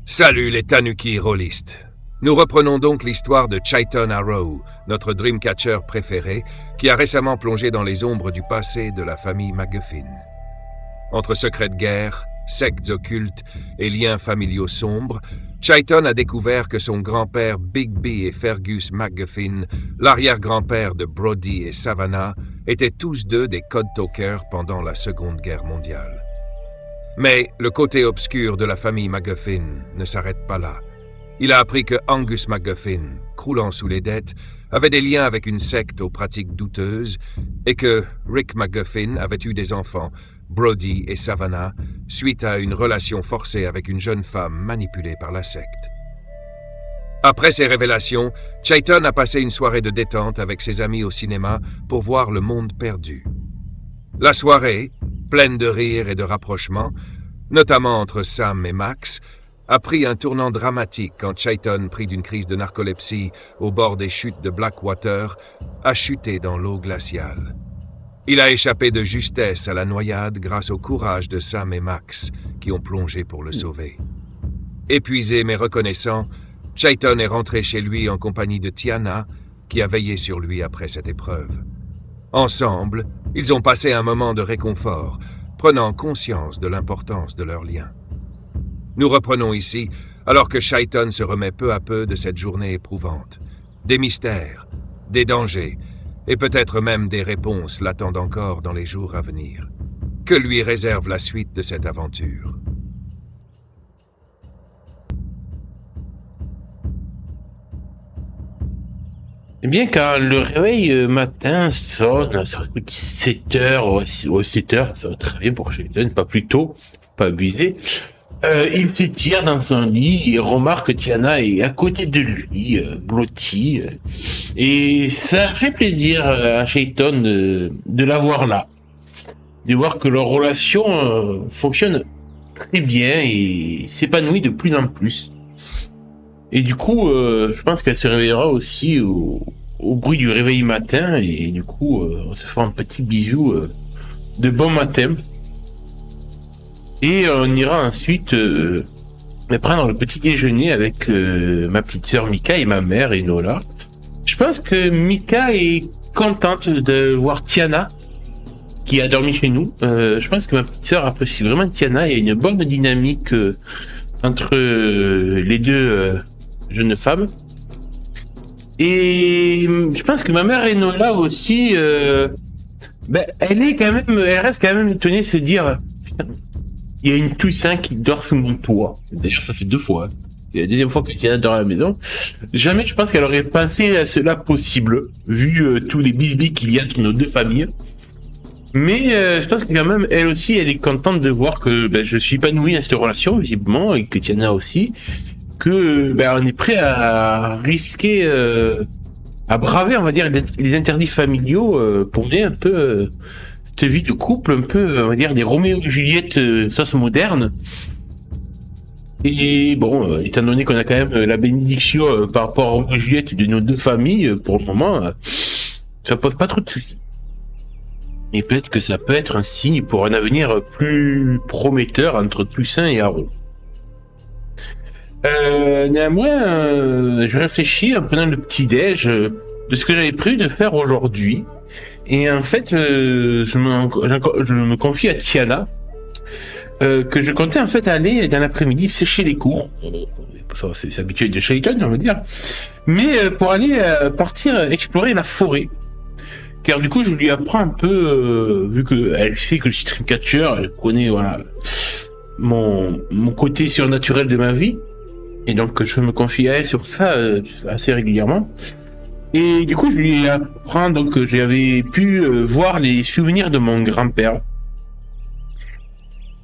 Salut les Tanuki rôlistes. Nous reprenons donc l'histoire de Chaiton Arrow, notre Dreamcatcher préféré, qui a récemment plongé dans les ombres du passé de la famille MacGuffin. Entre secrets de guerre, sectes occultes et liens familiaux sombres, Chaiton a découvert que son grand-père Bigby et Fergus MacGuffin, l'arrière-grand-père de Brody et Savannah, étaient tous deux des Code Talkers pendant la Seconde Guerre mondiale. Mais le côté obscur de la famille MacGuffin ne s'arrête pas là. Il a appris que Angus MacGuffin, croulant sous les dettes, avait des liens avec une secte aux pratiques douteuses et que Rick MacGuffin avait eu des enfants, Brody et Savannah, suite à une relation forcée avec une jeune femme manipulée par la secte. Après ces révélations, Chaiton a passé une soirée de détente avec ses amis au cinéma pour voir Le Monde perdu. La soirée, pleine de rires et de rapprochements, notamment entre Sam et Max, a pris un tournant dramatique quand Chaiton, pris d'une crise de narcolepsie au bord des chutes de Blackwater, a chuté dans l'eau glaciale. Il a échappé de justesse à la noyade grâce au courage de Sam et Max, qui ont plongé pour le sauver. Épuisé mais reconnaissant, Chaiton est rentré chez lui en compagnie de Tiana, qui a veillé sur lui après cette épreuve. Ensemble, ils ont passé un moment de réconfort, prenant conscience de l'importance de leur lien. Nous reprenons ici, alors que Chaiton se remet peu à peu de cette journée éprouvante. Des mystères, des dangers, et peut-être même des réponses l'attendent encore dans les jours à venir. Que lui réserve la suite de cette aventure ? Eh bien, quand le réveil matin sonne, ça coûte 7 heures, ou 7 heures, ça va très bien pour Sheldon, pas plus tôt, pas abusé. Il s'étire dans son lit et remarque que Tiana est à côté de lui, blottie. Et ça fait plaisir à Sheldon de la voir là, de voir que leur relation fonctionne très bien et s'épanouit de plus en plus. Et du coup, je pense qu'elle se réveillera aussi au bruit du réveil matin. Et du coup, on se fera un petit bisou de bon matin. Et on ira ensuite prendre le petit déjeuner avec ma petite sœur Mika et ma mère Enola. Je pense que Mika est contente de voir Tiana, qui a dormi chez nous. Je pense que ma petite sœur apprécie vraiment Tiana. Il y a une bonne dynamique entre les deux jeune femme. Et je pense que ma mère Enola aussi, elle reste quand même étonnée de se dire, putain, il y a une Toussaint qui dort sous mon toit. D'ailleurs, ça fait 2 fois. C'est la deuxième fois que Tiana dort à la maison. Jamais je pense qu'elle aurait pensé à cela possible, vu tous les bisbis qu'il y a entre nos deux familles. Mais je pense que quand même, elle aussi, elle est contente de voir que je suis épanoui dans cette relation, visiblement, et que Tiana aussi. Que on est prêt à risquer, à braver, on va dire, les interdits familiaux pour mener un peu cette vie de couple, un peu, on va dire, des Roméo et Juliette sauce moderne. Et bon, étant donné qu'on a quand même la bénédiction par rapport à Roméo et Juliette de nos deux familles, pour le moment, ça pose pas trop de soucis. Et peut-être que ça peut être un signe pour un avenir plus prometteur entre Toussaint et Haro. Néanmoins, je réfléchis en prenant le petit-déj de ce que j'avais prévu de faire aujourd'hui. Et en fait, je me confie à Tiana que je comptais en fait aller dans l'après-midi sécher les cours. Ça, c'est habitué de Shaiton, on va dire. Mais pour aller partir explorer la forêt. Car du coup, je lui apprends un peu, vu qu'elle sait que je suis Dreamcatcher, elle connaît voilà mon côté surnaturel de ma vie. Et donc je me confie à elle sur ça assez régulièrement. Et du coup je lui apprends donc que j'avais pu voir les souvenirs de mon grand-père.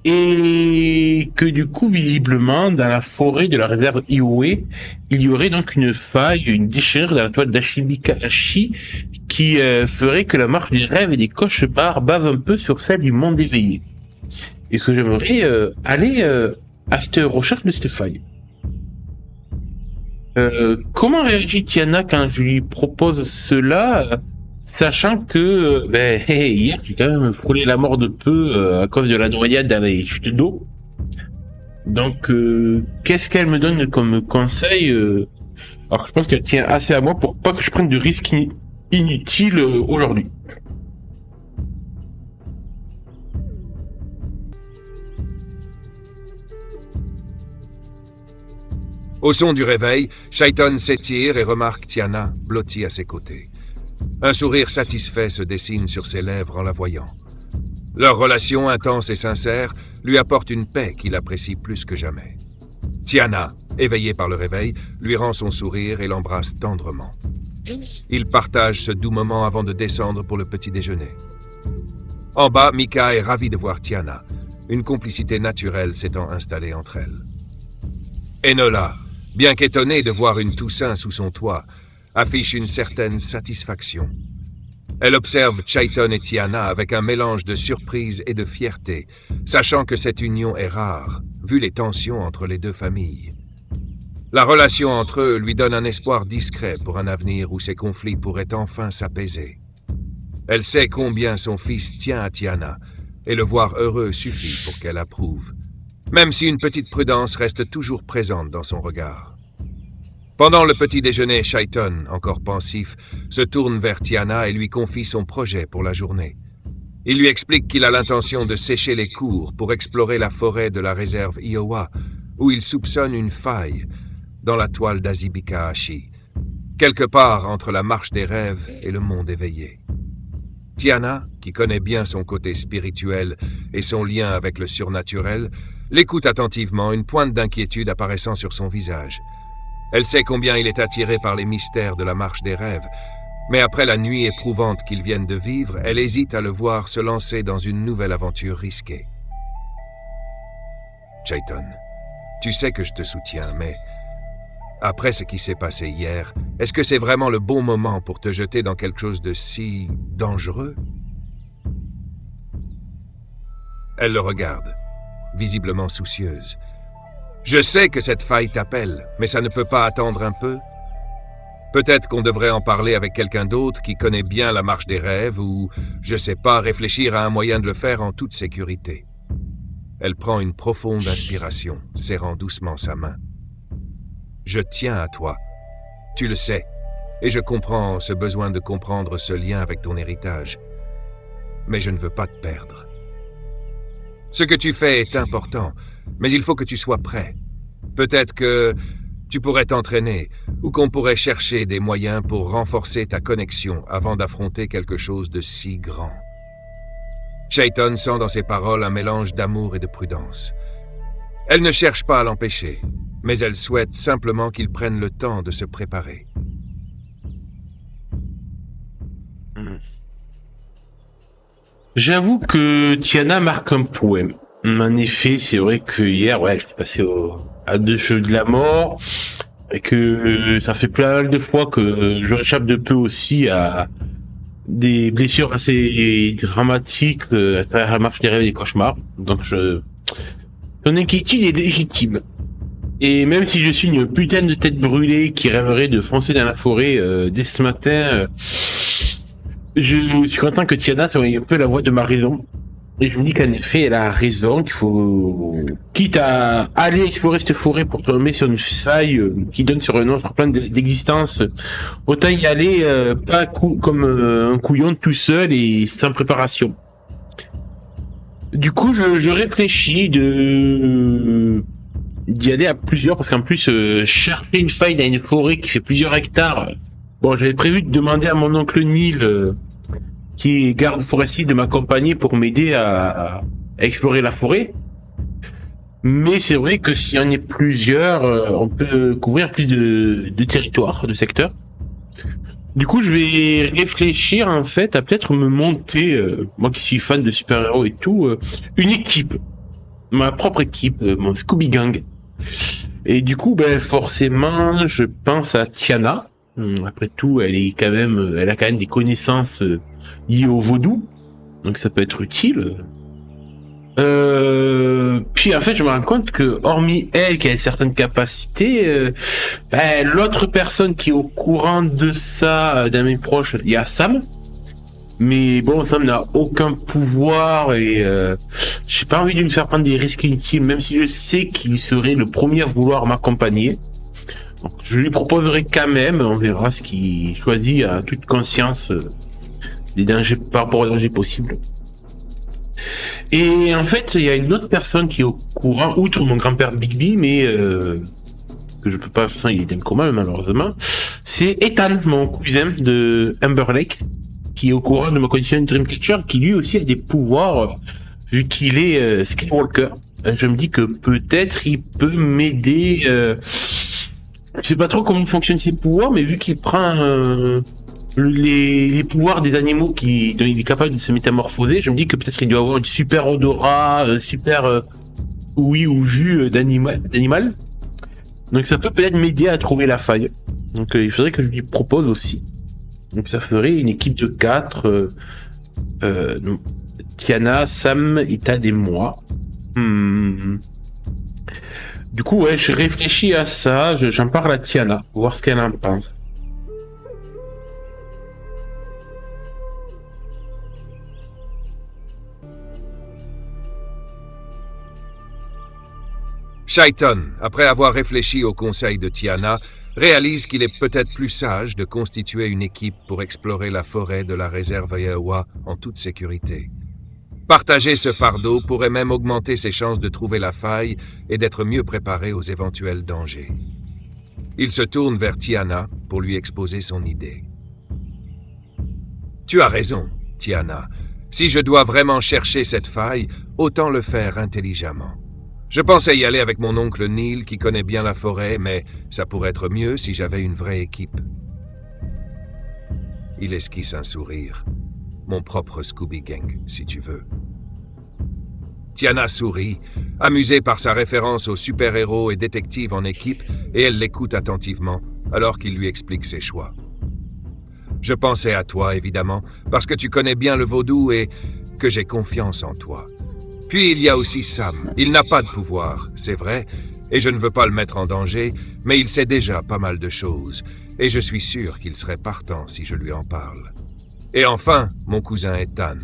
Et que du coup visiblement dans la forêt de la réserve Ioé, il y aurait donc une faille, une déchirure dans la toile d'Ashibikashi qui ferait que la marche des rêves et des cauchemars bave un peu sur celle du monde éveillé. Et que j'aimerais aller à cette recherche de cette faille. Comment réagit Tiana quand je lui propose cela, sachant que hier j'ai quand même frôlé la mort de peu à cause de la noyade dans les chutes d'eau. Donc, qu'est-ce qu'elle me donne comme conseil Alors, je pense qu'elle tient assez à moi pour pas que je prenne de risques inutiles aujourd'hui. Au son du réveil, Chaiton s'étire et remarque Tiana blottie à ses côtés. Un sourire satisfait se dessine sur ses lèvres en la voyant. Leur relation intense et sincère lui apporte une paix qu'il apprécie plus que jamais. Tiana, éveillée par le réveil, lui rend son sourire et l'embrasse tendrement. Ils partagent ce doux moment avant de descendre pour le petit déjeuner. En bas, Mika est ravie de voir Tiana, une complicité naturelle s'étant installée entre elles. Enola, bien qu'étonnée de voir une Toussaint sous son toit, affiche une certaine satisfaction. Elle observe Chaiton et Tiana avec un mélange de surprise et de fierté, sachant que cette union est rare, vu les tensions entre les deux familles. La relation entre eux lui donne un espoir discret pour un avenir où ces conflits pourraient enfin s'apaiser. Elle sait combien son fils tient à Tiana, et le voir heureux suffit pour qu'elle approuve, même si une petite prudence reste toujours présente dans son regard. Pendant le petit déjeuner, Chaiton, encore pensif, se tourne vers Tiana et lui confie son projet pour la journée. Il lui explique qu'il a l'intention de sécher les cours pour explorer la forêt de la réserve Iowa, où il soupçonne une faille dans la toile d'Azibika-Hashi, quelque part entre la marche des rêves et le monde éveillé. Tiana, qui connaît bien son côté spirituel et son lien avec le surnaturel, l'écoute attentivement, une pointe d'inquiétude apparaissant sur son visage. Elle sait combien il est attiré par les mystères de la marche des rêves, mais après la nuit éprouvante qu'ils viennent de vivre, elle hésite à le voir se lancer dans une nouvelle aventure risquée. Chaiton, tu sais que je te soutiens, mais après ce qui s'est passé hier, est-ce que c'est vraiment le bon moment pour te jeter dans quelque chose de si dangereux? Elle le regarde, visiblement soucieuse. Je sais que cette faille t'appelle, mais ça ne peut pas attendre un peu? Peut-être qu'on devrait en parler avec quelqu'un d'autre qui connaît bien la marche des rêves ou, je sais pas, réfléchir à un moyen de le faire en toute sécurité. Elle prend une profonde inspiration, serrant doucement sa main. Je tiens à toi. Tu le sais, et je comprends ce besoin de comprendre ce lien avec ton héritage. Mais je ne veux pas te perdre. Ce que tu fais est important, mais il faut que tu sois prêt. Peut-être que tu pourrais t'entraîner, ou qu'on pourrait chercher des moyens pour renforcer ta connexion avant d'affronter quelque chose de si grand. Chaiton sent dans ses paroles un mélange d'amour et de prudence. Elle ne cherche pas à l'empêcher, mais elle souhaite simplement qu'il prenne le temps de se préparer. J'avoue que Tiana marque un poème. En effet, c'est vrai que hier, j'étais passé à 2 jeux de la mort, et que ça fait plein de fois que je réchappe de peu aussi à des blessures assez dramatiques à travers la marche des rêves et des cauchemars. Donc ton inquiétude est légitime. Et même si je suis une putain de tête brûlée qui rêverait de foncer dans la forêt dès ce matin, je suis content que Tiana soit un peu la voix de ma raison. Et je me dis qu'en effet, elle a raison, qu'il faut, quitte à aller explorer cette forêt pour tomber sur une faille qui donne sur un autre plan d'existence, autant y aller pas comme un couillon tout seul et sans préparation. Du coup, je réfléchis d'y aller à plusieurs, parce qu'en plus, chercher une faille dans une forêt qui fait plusieurs hectares, bon, j'avais prévu de demander à mon oncle Neil, qui est garde forestier, de m'accompagner pour m'aider à explorer la forêt. Mais c'est vrai que s'il y en a plusieurs, on peut couvrir plus de territoires, de secteurs. Du coup, je vais réfléchir en fait à peut-être me monter, moi qui suis fan de super-héros et tout, une équipe. Ma propre équipe, mon Scooby Gang. Et du coup, forcément, je pense à Tiana. Après tout, elle a quand même des connaissances liées au vaudou, donc ça peut être utile. Puis en fait, je me rends compte que hormis elle, qui a certaines capacités, l'autre personne qui est au courant de ça, dans mes proches, il y a Sam, Mais bon, Sam n'a aucun pouvoir et j'ai pas envie de lui faire prendre des risques inutiles, même si je sais qu'il serait le premier à vouloir m'accompagner. Donc, je lui proposerai quand même, on verra ce qu'il choisit à toute conscience des dangers par rapport aux dangers possibles. Et en fait, il y a une autre personne qui est au courant, outre mon grand-père Bigby, mais que je peux pas, de toute façon, il est dans le coma malheureusement. C'est Ethan, mon cousin de Amber Lake, qui est au courant de ma condition de Dreamcatcher, qui lui aussi a des pouvoirs, vu qu'il est Skinwalker. Je me dis que peut-être il peut m'aider. Je sais pas trop comment fonctionnent ses pouvoirs, mais vu qu'il prend les pouvoirs des animaux dont il est capable de se métamorphoser, je me dis que peut-être il doit avoir une super odorat, super ouïe ou vue d'animal. Donc ça peut peut-être m'aider à trouver la faille. Donc il faudrait que je lui propose aussi. Donc ça ferait une équipe de 4. Tiana, Sam, Ethan et moi. Du coup, ouais, je réfléchis à ça. J'en parle à Tiana, voir ce qu'elle en pense. Chaiton, après avoir réfléchi au conseil de Tiana, réalise qu'il est peut-être plus sage de constituer une équipe pour explorer la forêt de la réserve Yaowa en toute sécurité. Partager ce fardeau pourrait même augmenter ses chances de trouver la faille et d'être mieux préparé aux éventuels dangers. Il se tourne vers Tiana pour lui exposer son idée. « Tu as raison, Tiana. Si je dois vraiment chercher cette faille, autant le faire intelligemment. Je pensais y aller avec mon oncle Neil qui connaît bien la forêt, mais ça pourrait être mieux si j'avais une vraie équipe. » Il esquisse un sourire. Mon propre Scooby Gang, si tu veux. Tiana sourit, amusée par sa référence aux super-héros et détectives en équipe, et elle l'écoute attentivement, alors qu'il lui explique ses choix. Je pensais à toi, évidemment, parce que tu connais bien le vaudou et que j'ai confiance en toi. Puis il y a aussi Sam. Il n'a pas de pouvoir, c'est vrai, et je ne veux pas le mettre en danger, mais il sait déjà pas mal de choses, et je suis sûr qu'il serait partant si je lui en parle. Et enfin, mon cousin Ethan.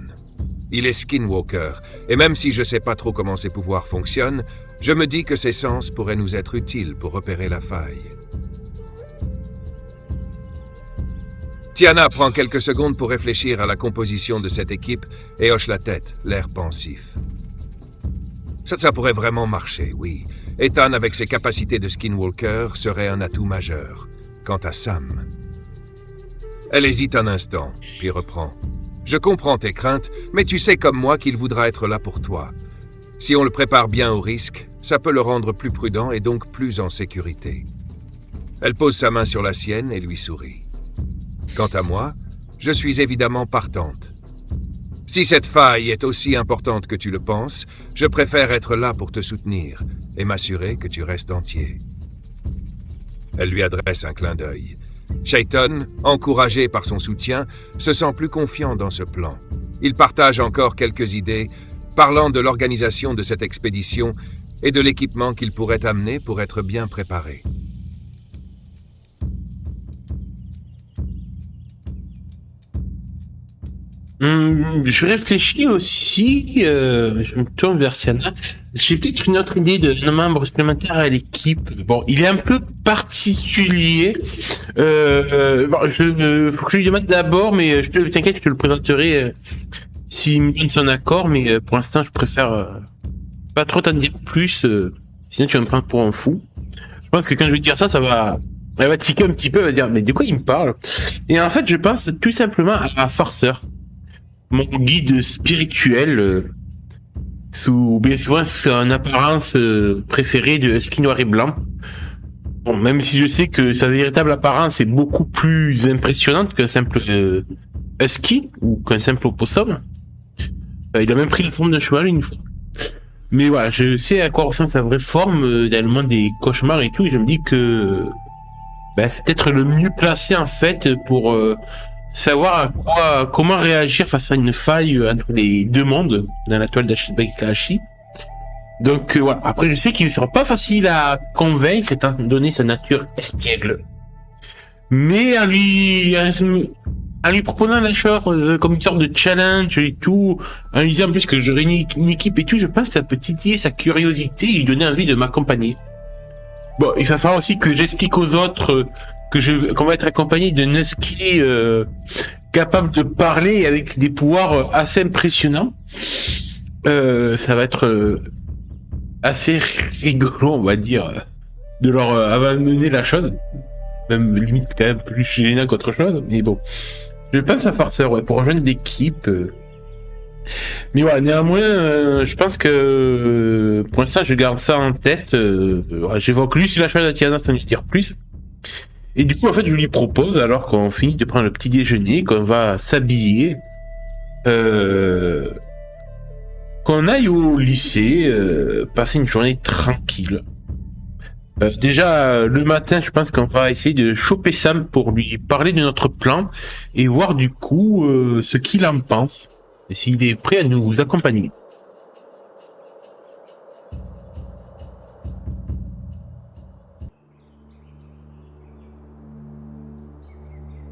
Il est Skinwalker, et même si je ne sais pas trop comment ses pouvoirs fonctionnent, je me dis que ses sens pourraient nous être utiles pour repérer la faille. Tiana prend quelques secondes pour réfléchir à la composition de cette équipe et hoche la tête, l'air pensif. Ça pourrait vraiment marcher, oui. Ethan, avec ses capacités de Skinwalker, serait un atout majeur. Quant à Sam... Elle hésite un instant, puis reprend. « Je comprends tes craintes, mais tu sais comme moi qu'il voudra être là pour toi. Si on le prépare bien au risque, ça peut le rendre plus prudent et donc plus en sécurité. » Elle pose sa main sur la sienne et lui sourit. « Quant à moi, je suis évidemment partante. Si cette faille est aussi importante que tu le penses, je préfère être là pour te soutenir et m'assurer que tu restes entier. » Elle lui adresse un clin d'œil. Chaiton, encouragé par son soutien, se sent plus confiant dans ce plan. Il partage encore quelques idées, parlant de l'organisation de cette expédition et de l'équipement qu'il pourrait amener pour être bien préparé. Je réfléchis aussi, je me tourne vers Tiana. J'ai peut-être une autre idée de membre supplémentaire à l'équipe. Bon, il est un peu particulier. Faut que je lui demande d'abord, mais t'inquiète, je te le présenterai s'il me donne son accord. Mais pour l'instant, je préfère pas trop t'en dire plus, sinon tu vas me prendre pour un fou. Je pense que quand je vais te dire ça, elle va tiquer un petit peu, elle va dire mais de quoi il me parle. Et en fait, je pense tout simplement à Farceur. Mon guide spirituel, bien souvent c'est une apparence préférée de husky noir et blanc. Bon, même si je sais que sa véritable apparence est beaucoup plus impressionnante qu'un simple husky ou qu'un simple opossum. Il a même pris la forme d'un cheval une fois. Mais voilà, je sais à quoi ressemble sa vraie forme dans le monde des cauchemars et tout, et je me dis que c'est peut-être le mieux placé en fait pour savoir comment réagir face à une faille entre les deux mondes dans la toile d'Ashibakashi. Donc voilà. Après, je sais qu'il ne sera pas facile à convaincre étant donné sa nature espiègle. Mais en lui proposant la chose comme une sorte de challenge et tout, en lui disant en plus que j'aurais une équipe et tout, je pense que ça peut titiller sa curiosité et lui donner envie de m'accompagner. Bon, il va falloir aussi que j'explique aux autres qu'on va être accompagné d'un husky capable de parler avec des pouvoirs assez impressionnants. Ça va être assez rigolo, on va dire, de leur amener la chose. Même limite quand même plus gênant qu'autre chose, mais bon. Je pense à Farceur, ouais, pour rejoindre l'équipe. Mais voilà, néanmoins, je pense que pour l'instant, je garde ça en tête. J'évoque lui sur la chose de Tiana sans lui dire plus. Et du coup, en fait, je lui propose, alors qu'on finit de prendre le petit déjeuner, qu'on va s'habiller, qu'on aille au lycée, passer une journée tranquille. Déjà, le matin, je pense qu'on va essayer de choper Sam pour lui parler de notre plan et voir du coup ce qu'il en pense et s'il est prêt à nous accompagner.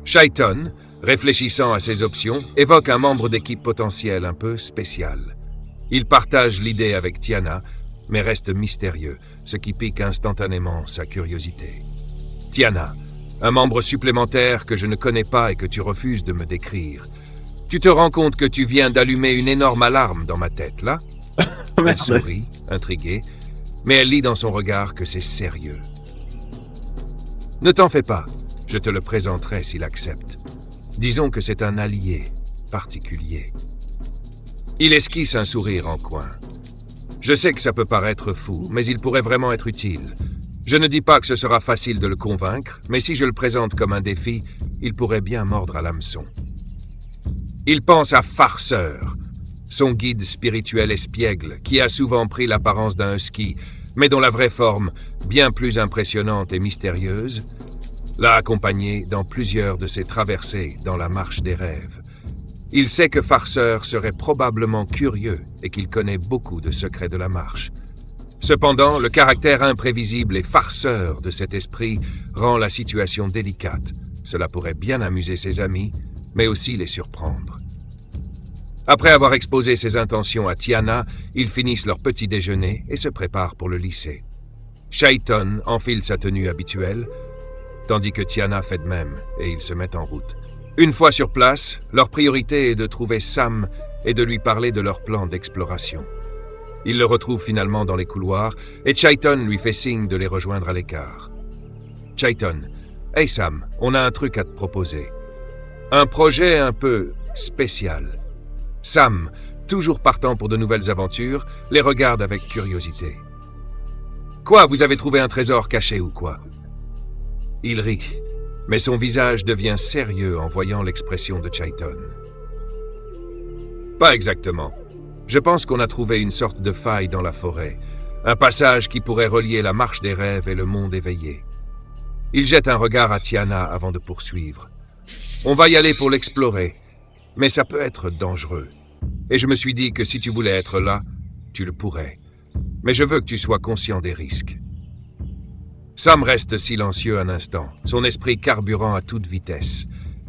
Chaiton, réfléchissant à ses options, évoque un membre d'équipe potentiel un peu spécial. Il partage l'idée avec Tiana, mais reste mystérieux, ce qui pique instantanément sa curiosité. Tiana, un membre supplémentaire que je ne connais pas et que tu refuses de me décrire. Tu te rends compte que tu viens d'allumer une énorme alarme dans ma tête, là? Elle sourit, intriguée, mais elle lit dans son regard que c'est sérieux. Ne t'en fais pas, je te le présenterai s'il accepte. Disons que c'est un allié particulier. Il esquisse un sourire en coin. Je sais que ça peut paraître fou, mais il pourrait vraiment être utile. Je ne dis pas que ce sera facile de le convaincre, mais si je le présente comme un défi, il pourrait bien mordre à l'hameçon. Il pense à Farceur, son guide spirituel espiègle, qui a souvent pris l'apparence d'un husky, mais dont la vraie forme, bien plus impressionnante et mystérieuse, l'a accompagné dans plusieurs de ses traversées dans la marche des rêves. Il sait que Farceur serait probablement curieux et qu'il connaît beaucoup de secrets de la marche. Cependant, le caractère imprévisible et farceur de cet esprit rend la situation délicate. Cela pourrait bien amuser ses amis, mais aussi les surprendre. Après avoir exposé ses intentions à Tiana, ils finissent leur petit déjeuner et se préparent pour le lycée. Chaiton enfile sa tenue habituelle, tandis que Tiana fait de même et ils se mettent en route. Une fois sur place, leur priorité est de trouver Sam et de lui parler de leur plan d'exploration. Ils le retrouvent finalement dans les couloirs et Chaiton lui fait signe de les rejoindre à l'écart. Chaiton, « Hey Sam, on a un truc à te proposer. Un projet un peu spécial. » Sam, toujours partant pour de nouvelles aventures, les regarde avec curiosité. « Quoi, vous avez trouvé un trésor caché ou quoi ?» Il rit, mais son visage devient sérieux en voyant l'expression de Chaiton. « Pas exactement. Je pense qu'on a trouvé une sorte de faille dans la forêt, un passage qui pourrait relier la marche des rêves et le monde éveillé. » Il jette un regard à Tiana avant de poursuivre. « On va y aller pour l'explorer, mais ça peut être dangereux. Et je me suis dit que si tu voulais être là, tu le pourrais. Mais je veux que tu sois conscient des risques. » Sam reste silencieux un instant, son esprit carburant à toute vitesse.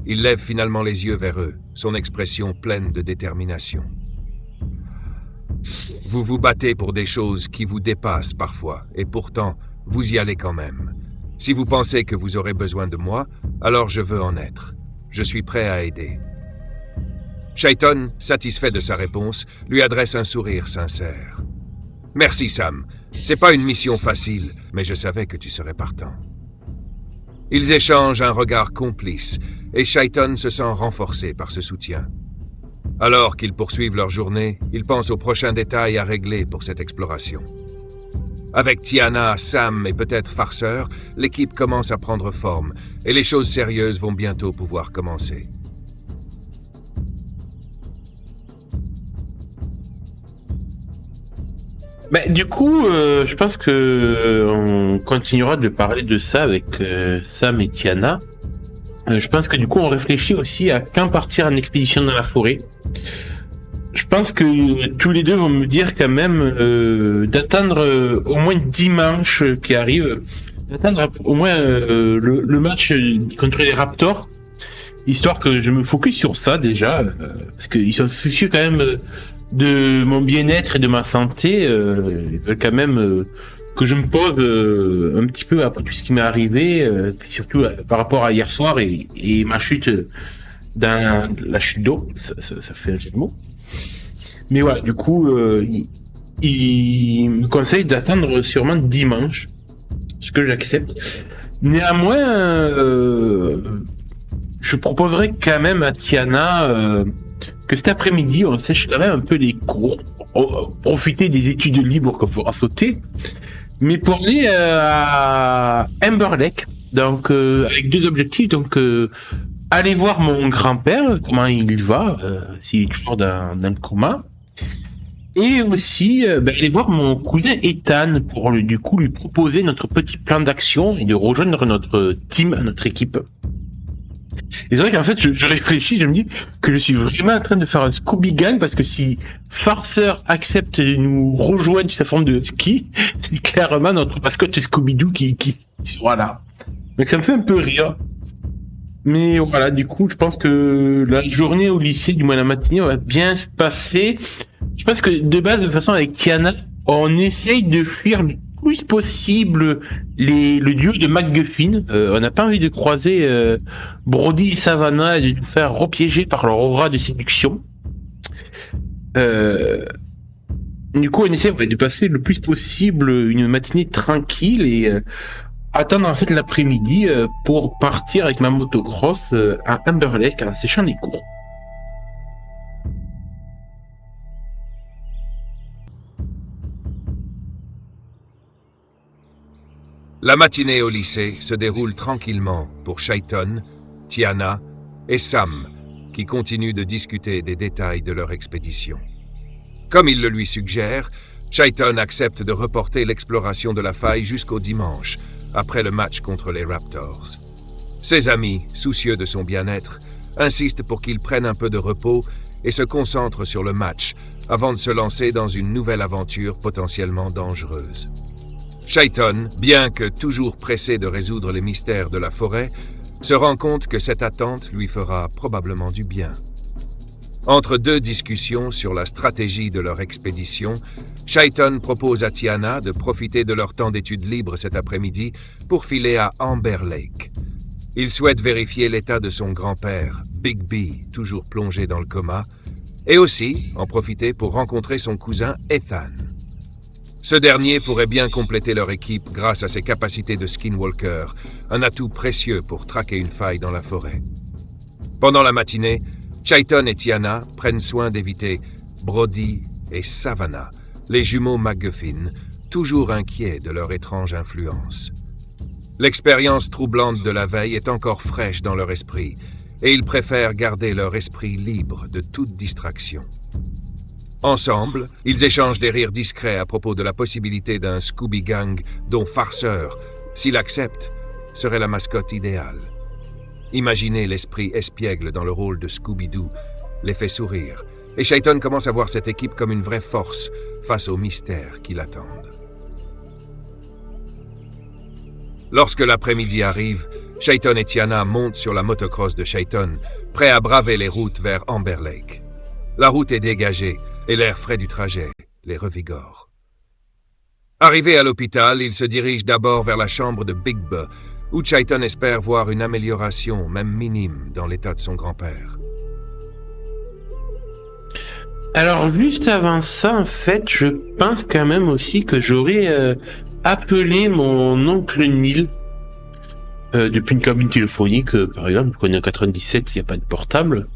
Il lève finalement les yeux vers eux, son expression pleine de détermination. Vous vous battez pour des choses qui vous dépassent parfois, et pourtant, vous y allez quand même. Si vous pensez que vous aurez besoin de moi, alors je veux en être. Je suis prêt à aider. Chaiton, satisfait de sa réponse, lui adresse un sourire sincère. Merci Sam. C'est pas une mission facile, mais je savais que tu serais partant. Ils échangent un regard complice, et Chaiton se sent renforcé par ce soutien. Alors qu'ils poursuivent leur journée, ils pensent aux prochains détails à régler pour cette exploration. Avec Tiana, Sam et peut-être Farceur, l'équipe commence à prendre forme, et les choses sérieuses vont bientôt pouvoir commencer. Du coup, je pense que on continuera de parler de ça avec Sam et Tiana. Je pense que du coup, on réfléchit aussi à quand partir en expédition dans la forêt. Je pense que tous les deux vont me dire quand même d'attendre au moins dimanche qui arrive, d'attendre au moins le match contre les Raptors. histoire que je me focus sur ça déjà, parce qu'ils sont soucieux quand même de mon bien-être et de ma santé. Ils veulent quand même que je me pose un petit peu après tout ce qui m'est arrivé, puis surtout par rapport à hier soir et ma chute dans la chute d'eau. Ça fait un jeu de mots. Mais voilà, du coup, il me conseille d'attendre sûrement dimanche, ce que j'accepte. Néanmoins, je proposerais quand même à Tiana que cet après-midi, on sèche quand même un peu les cours, profiter des études libres qu'on pourra sauter, mais pour aller à Amber Lake, donc avec deux objectifs, donc aller voir mon grand-père, comment il va, s'il est toujours dans le coma, et aussi aller voir mon cousin Ethan pour du coup lui proposer notre petit plan d'action et de rejoindre notre team, notre équipe. Et c'est vrai qu'en fait, je réfléchis, je me dis que je suis vraiment en train de faire un Scooby Gang parce que si Farceur accepte de nous rejoindre sous sa forme de ski, c'est clairement notre mascotte Scooby-Doo qui sera là. Donc ça me fait un peu rire. Mais voilà, du coup, je pense que la journée au lycée, du moins la matinée, va bien se passer. Je pense que de base, de toute façon, avec Tiana, on essaye de fuir le plus possible le duo de MacGuffin. On n'a pas envie de croiser Brody et Savannah et de nous faire repiéger par leur aura de séduction. Du coup, on essaie de passer le plus possible une matinée tranquille et attendre en fait l'après-midi pour partir avec ma motocross à Amber Lake en séchant les cours. La matinée au lycée se déroule tranquillement pour Chayton, Tiana et Sam, qui continuent de discuter des détails de leur expédition. Comme il le lui suggère, Chayton accepte de reporter l'exploration de la faille jusqu'au dimanche, après le match contre les Raptors. Ses amis, soucieux de son bien-être, insistent pour qu'il prenne un peu de repos et se concentre sur le match avant de se lancer dans une nouvelle aventure potentiellement dangereuse. Chayton, bien que toujours pressé de résoudre les mystères de la forêt, se rend compte que cette attente lui fera probablement du bien. Entre deux discussions sur la stratégie de leur expédition, Chayton propose à Tiana de profiter de leur temps d'études libres cet après-midi pour filer à Amber Lake. Il souhaite vérifier l'état de son grand-père, Big B, toujours plongé dans le coma, et aussi en profiter pour rencontrer son cousin Ethan. Ce dernier pourrait bien compléter leur équipe grâce à ses capacités de skinwalker, un atout précieux pour traquer une faille dans la forêt. Pendant la matinée, Chayton et Tiana prennent soin d'éviter Brody et Savannah, les jumeaux MacGuffin, toujours inquiets de leur étrange influence. L'expérience troublante de la veille est encore fraîche dans leur esprit, et ils préfèrent garder leur esprit libre de toute distraction. Ensemble, ils échangent des rires discrets à propos de la possibilité d'un Scooby Gang dont Farceur, s'il accepte, serait la mascotte idéale. Imaginez l'esprit espiègle dans le rôle de Scooby-Doo, les fait sourire, et Chayton commence à voir cette équipe comme une vraie force face aux mystères qui l'attendent. Lorsque l'après-midi arrive, Chayton et Tiana montent sur la motocross de Chayton, prêts à braver les routes vers Amber Lake. La route est dégagée, et l'air frais du trajet les revigore. Arrivé à l'hôpital, il se dirige d'abord vers la chambre de Big B, où Chayton espère voir une amélioration, même minime, dans l'état de son grand-père. Alors, juste avant ça, en fait, je pense quand même aussi que j'aurais appelé mon oncle Neil depuis une cabine téléphonique, par exemple, qu'on est en 97, il n'y a pas de portable,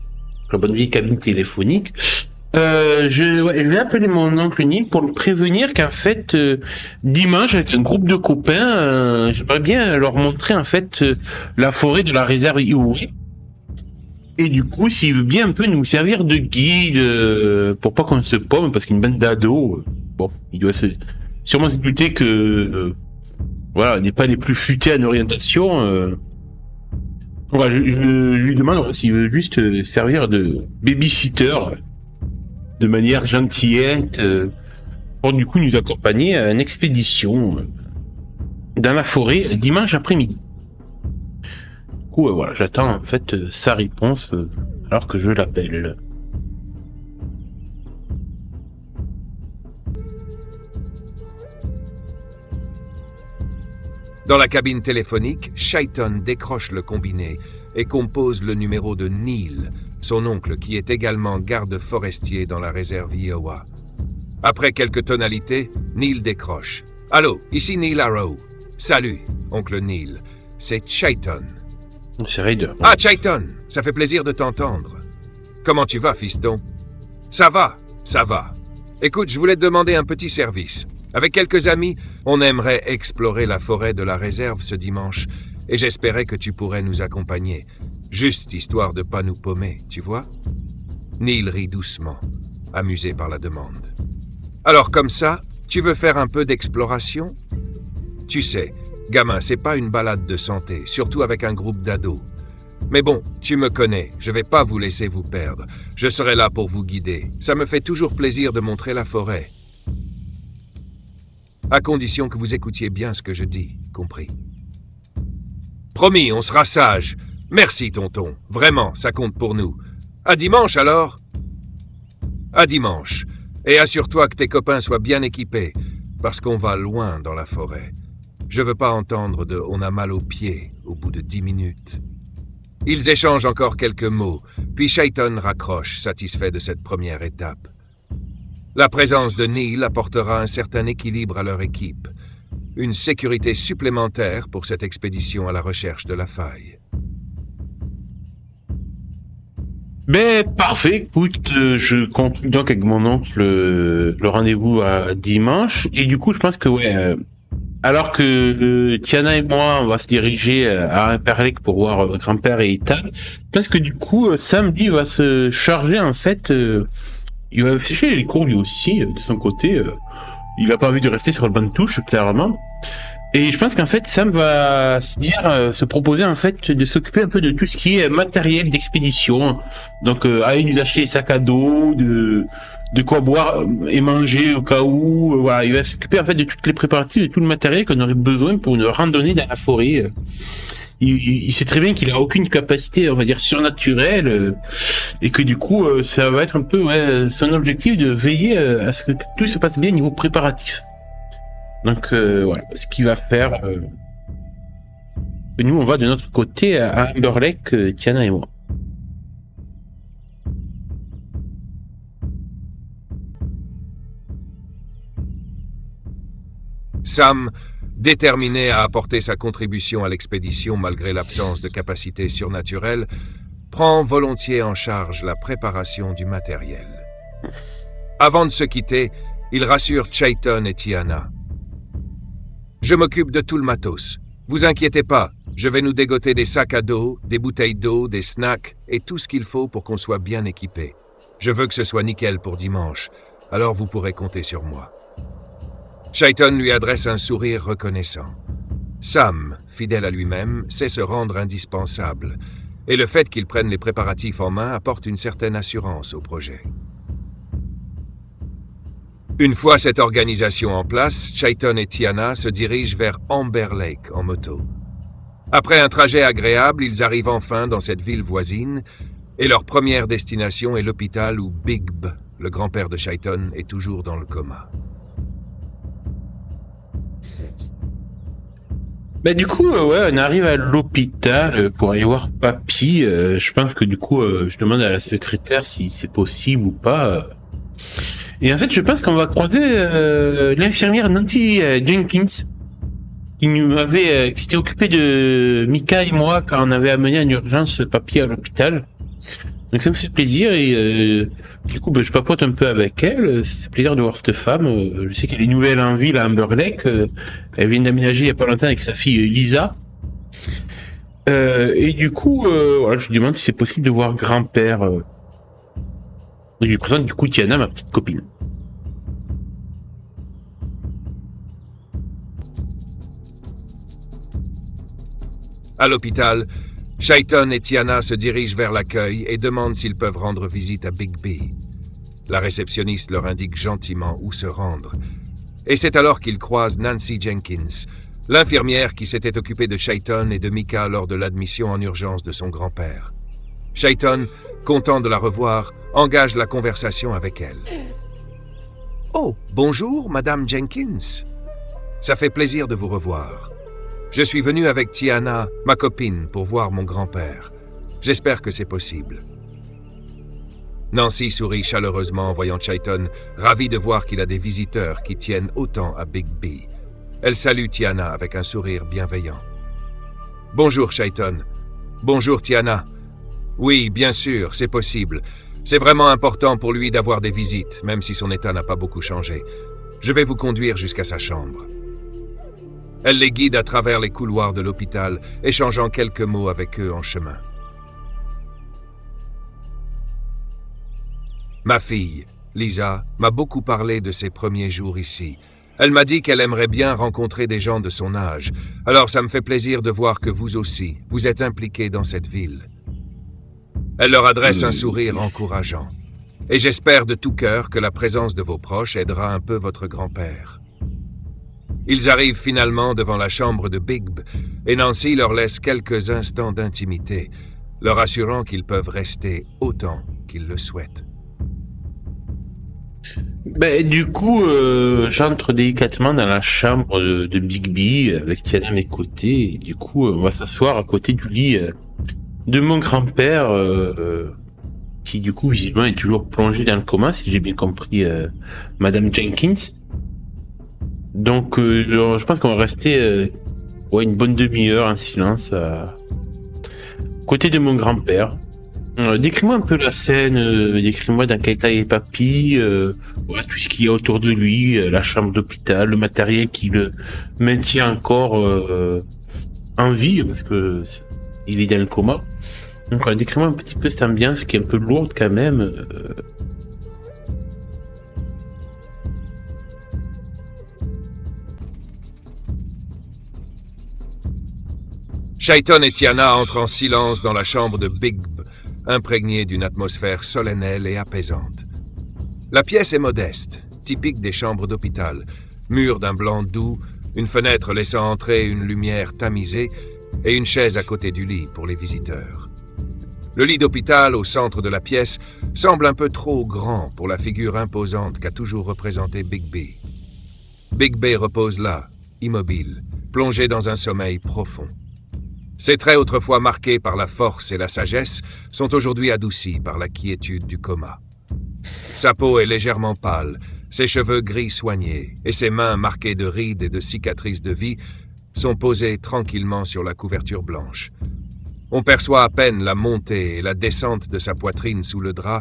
la bonne vieille cabine téléphonique. Je vais appeler mon oncle Neil pour le prévenir qu'en fait dimanche avec un groupe de copains j'aimerais bien leur montrer en fait la forêt de la réserve Iwuri et du coup s'il veut bien un peu nous servir de guide pour pas qu'on se paume parce qu'une bande d'ados bon il doit sûrement se douter que voilà on n'est pas les plus futés en orientation voilà, je lui demande s'il veut juste servir de babysitter de manière gentillette pour du coup nous accompagner à une expédition dans la forêt dimanche après-midi. coup, voilà, j'attends en fait sa réponse alors que je l'appelle. Dans la cabine téléphonique, Chayton décroche le combiné et compose le numéro de Neil, son oncle qui est également garde forestier dans la réserve Iowa. Après quelques tonalités, Neil décroche. « Allô, ici Neil Arrow. Salut, oncle Neil. C'est Chayton. » C'est Raider. « Ah, Chayton, ça fait plaisir de t'entendre. Comment tu vas, fiston? »« Ça va, ça va. Écoute, je voulais te demander un petit service. Avec quelques amis, on aimerait explorer la forêt de la réserve ce dimanche, et j'espérais que tu pourrais nous accompagner. Juste histoire de pas nous paumer, tu vois? » Neil rit doucement, amusé par la demande. « Alors comme ça, tu veux faire un peu d'exploration? Tu sais, gamin, c'est pas une balade de santé, surtout avec un groupe d'ados. Mais bon, tu me connais, je vais pas vous laisser vous perdre. Je serai là pour vous guider. Ça me fait toujours plaisir de montrer la forêt. À condition que vous écoutiez bien ce que je dis, compris? Promis, on sera sage. Merci, tonton. Vraiment, ça compte pour nous. À dimanche, alors? À dimanche. Et assure-toi que tes copains soient bien équipés, parce qu'on va loin dans la forêt. Je veux pas entendre de « on a mal aux pieds » au bout de 10 minutes. Ils échangent encore quelques mots, puis Chayton raccroche, satisfait de cette première étape. La présence de Neil apportera un certain équilibre à leur équipe, une sécurité supplémentaire pour cette expédition à la recherche de la faille. Mais parfait, écoute, je conclue donc avec mon oncle le rendez-vous à dimanche, et du coup je pense que alors que Tiana et moi on va se diriger à Imperlec pour voir grand-père et Ethan, je pense que du coup Sam lui va se charger en fait, il va sécher les cours lui aussi de son côté, il a pas envie de rester sur le banc de touche clairement. Et je pense qu'en fait, Sam va se proposer en fait de s'occuper un peu de tout ce qui est matériel d'expédition. Donc, aller nous acheter des sacs à dos, de quoi boire et manger au cas où. Voilà, il va s'occuper en fait de toutes les préparatifs, de tout le matériel qu'on aurait besoin pour une randonnée dans la forêt. Il sait très bien qu'il a aucune capacité, on va dire, surnaturelle, et que du coup, ça va être un peu son objectif de veiller à ce que tout se passe bien au niveau préparatif. Donc voilà, ce qu'il va faire. Nous, on va de notre côté à Imberlec, Tiana et moi. Sam, déterminé à apporter sa contribution à l'expédition malgré l'absence de capacités surnaturelles, prend volontiers en charge la préparation du matériel. Avant de se quitter, il rassure Chayton et Tiana. Je m'occupe de tout le matos. Vous inquiétez pas, je vais nous dégoter des sacs à dos, des bouteilles d'eau, des snacks et tout ce qu'il faut pour qu'on soit bien équipés. Je veux que ce soit nickel pour dimanche, alors vous pourrez compter sur moi. Chayton lui adresse un sourire reconnaissant. Sam, fidèle à lui-même, sait se rendre indispensable, et le fait qu'il prenne les préparatifs en main apporte une certaine assurance au projet. Une fois cette organisation en place, Chayton et Tiana se dirigent vers Amber Lake en moto. Après un trajet agréable, ils arrivent enfin dans cette ville voisine et leur première destination est l'hôpital où Big B, le grand-père de Chayton, est toujours dans le coma. Du coup, on arrive à l'hôpital pour aller voir Papy. Je pense que du coup, je demande à la secrétaire si c'est possible ou pas. Et en fait, je pense qu'on va croiser l'infirmière Nancy Jenkins, qui s'était occupée de Mika et moi quand on avait amené en urgence Papy à l'hôpital. Donc ça me fait plaisir et du coup, je papote un peu avec elle. C'est plaisir de voir cette femme. Je sais qu'elle est nouvelle en ville à Imberlec. Elle vient d'aménager il y a pas longtemps avec sa fille Lisa. Et du coup, je lui demande si c'est possible de voir grand-père. Je lui présente du coup Tiana, ma petite copine. À l'hôpital, Chayton et Tiana se dirigent vers l'accueil et demandent s'ils peuvent rendre visite à Big B. La réceptionniste leur indique gentiment où se rendre. Et c'est alors qu'ils croisent Nancy Jenkins, L'infirmière qui s'était occupée de Chayton et de Mika lors de l'admission en urgence de son grand-père. Chayton, content de la revoir, engage la conversation avec elle. « Oh, bonjour, Madame Jenkins. Ça fait plaisir de vous revoir. Je suis venu avec Tiana, ma copine, pour voir mon grand-père. J'espère que c'est possible. » Nancy sourit chaleureusement en voyant Chayton, ravie de voir qu'il a des visiteurs qui tiennent autant à Bigby. Elle salue Tiana avec un sourire bienveillant. « Bonjour, Chayton. Bonjour, Tiana. Oui, bien sûr, c'est possible. C'est vraiment important pour lui d'avoir des visites, même si son état n'a pas beaucoup changé. Je vais vous conduire jusqu'à sa chambre. » Elle les guide à travers les couloirs de l'hôpital, échangeant quelques mots avec eux en chemin. Ma fille, Lisa, m'a beaucoup parlé de ses premiers jours ici. Elle m'a dit qu'elle aimerait bien rencontrer des gens de son âge. Alors ça me fait plaisir de voir que vous aussi, vous êtes impliqués dans cette ville. Elle leur adresse un sourire encourageant. Et j'espère de tout cœur que la présence de vos proches aidera un peu votre grand-père. Ils arrivent finalement devant la chambre de Bigby et Nancy leur laisse quelques instants d'intimité, leur assurant qu'ils peuvent rester autant qu'ils le souhaitent. Du coup, j'entre délicatement dans la chambre de Bigby avec Tiana à mes côtés. Et du coup, on va s'asseoir à côté du lit de mon grand-père, qui du coup visiblement est toujours plongé dans le coma, si j'ai bien compris, Madame Jenkins. Donc, je pense qu'on va rester une bonne demi-heure en silence à côté de mon grand-père. Décris-moi un peu la scène, décris-moi dans quel état est papy, tout ce qu'il y a autour de lui, la chambre d'hôpital, le matériel qui le maintient encore en vie, parce que il est dans le coma. Donc décris-moi un petit peu cette ambiance qui est un peu lourde quand même. Chayton et Tiana entrent en silence dans la chambre de Bigby, imprégnée d'une atmosphère solennelle et apaisante. La pièce est modeste, typique des chambres d'hôpital, mur d'un blanc doux, une fenêtre laissant entrer une lumière tamisée et une chaise à côté du lit pour les visiteurs. Le lit d'hôpital au centre de la pièce semble un peu trop grand pour la figure imposante qu'a toujours représentée Bigby. Bigby repose là, immobile, plongé dans un sommeil profond. Ses traits autrefois marqués par la force et la sagesse sont aujourd'hui adoucis par la quiétude du coma. Sa peau est légèrement pâle, ses cheveux gris soignés et ses mains marquées de rides et de cicatrices de vie sont posées tranquillement sur la couverture blanche. On perçoit à peine la montée et la descente de sa poitrine sous le drap,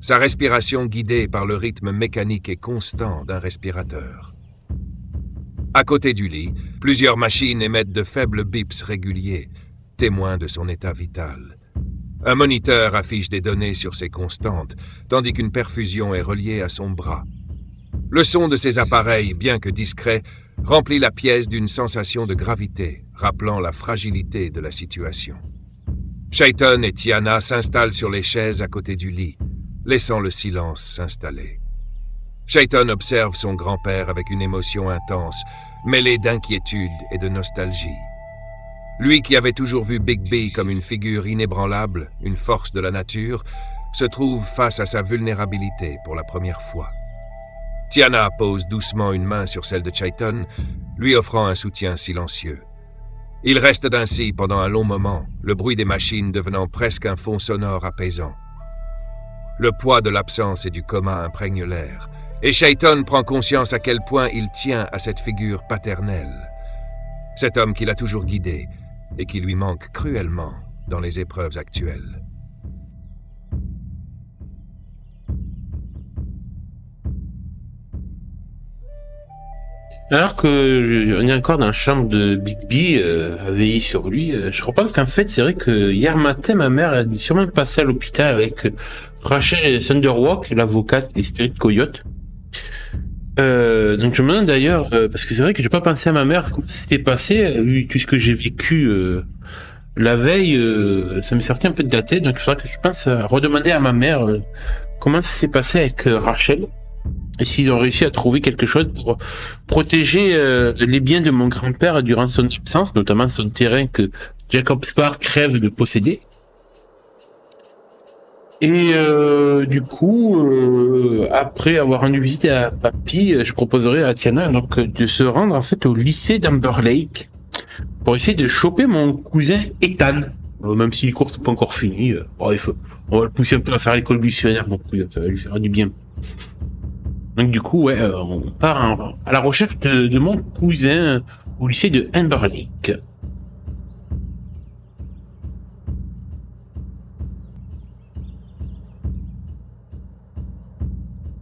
sa respiration guidée par le rythme mécanique et constant d'un respirateur. À côté du lit, plusieurs machines émettent de faibles bips réguliers, témoins de son état vital. Un moniteur affiche des données sur ses constantes, tandis qu'une perfusion est reliée à son bras. Le son de ces appareils, bien que discret, remplit la pièce d'une sensation de gravité, rappelant la fragilité de la situation. Chayton et Tiana s'installent sur les chaises à côté du lit, laissant le silence s'installer. Chayton observe son grand-père avec une émotion intense, mêlée d'inquiétude et de nostalgie. Lui qui avait toujours vu Bigby comme une figure inébranlable, une force de la nature, se trouve face à sa vulnérabilité pour la première fois. Tiana pose doucement une main sur celle de Chayton, lui offrant un soutien silencieux. Ils restent ainsi pendant un long moment, le bruit des machines devenant presque un fond sonore apaisant. Le poids de l'absence et du coma imprègne l'air, et Chayton prend conscience à quel point il tient à cette figure paternelle. Cet homme qui l'a toujours guidé et qui lui manque cruellement dans les épreuves actuelles. Alors que on est encore dans la chambre de Bigby à veiller sur lui, je repense qu'en fait c'est vrai que hier matin ma mère a dû sûrement passer à l'hôpital avec Rachel Thunderwalk, l'avocate des Spirit Coyotes. Donc je me demande d'ailleurs, parce que c'est vrai que j'ai pas pensé à ma mère, comment ça s'était passé, vu tout ce que j'ai vécu la veille, ça m'est sorti un peu de la tête, donc il faudra que je pense à redemander à ma mère comment ça s'est passé avec Rachel. et s'ils ont réussi à trouver quelque chose pour protéger les biens de mon grand-père durant son absence, notamment son terrain que Jacob Spark rêve de posséder. Et du coup, après avoir rendu visite à Papy, je proposerai à Tiana donc de se rendre en fait au lycée d'Amber Lake pour essayer de choper mon cousin Ethan. Même si les cours sont pas encore finis, bref, on va le pousser un peu à faire l'école buissonnière, mon cousin, ça va lui faire du bien. Donc du coup, ouais, on part à la recherche de mon cousin au lycée de Amber Lake.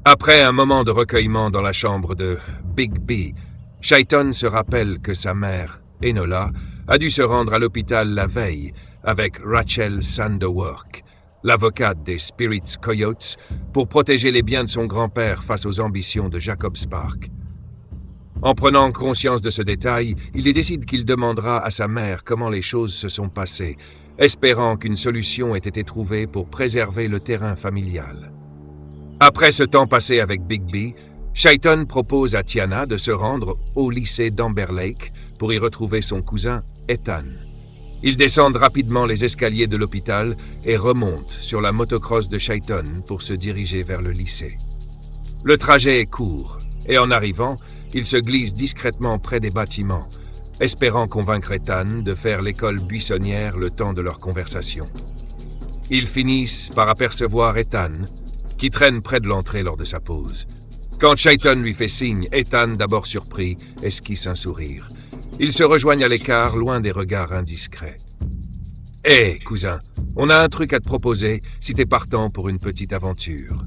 Après un moment de recueillement dans la chambre de Big B, Chayton se rappelle que sa mère, Enola, a dû se rendre à l'hôpital la veille avec Rachel Sanderwork, l'avocate des Spirits Coyotes, pour protéger les biens de son grand-père face aux ambitions de Jacob Spark. En prenant conscience de ce détail, il décide qu'il demandera à sa mère comment les choses se sont passées, espérant qu'une solution ait été trouvée pour préserver le terrain familial. Après ce temps passé avec Big B, Chayton propose à Tiana de se rendre au lycée d'Amber Lake pour y retrouver son cousin Ethan. Ils descendent rapidement les escaliers de l'hôpital et remontent sur la motocross de Chayton pour se diriger vers le lycée. Le trajet est court et en arrivant, ils se glissent discrètement près des bâtiments, espérant convaincre Ethan de faire l'école buissonnière le temps de leur conversation. Ils finissent par apercevoir Ethan, qui traîne près de l'entrée lors de sa pause. Quand Chayton lui fait signe, Ethan, d'abord surpris, esquisse un sourire. Ils se rejoignent à l'écart, loin des regards indiscrets. « Hé, cousin, on a un truc à te proposer si t'es partant pour une petite aventure. »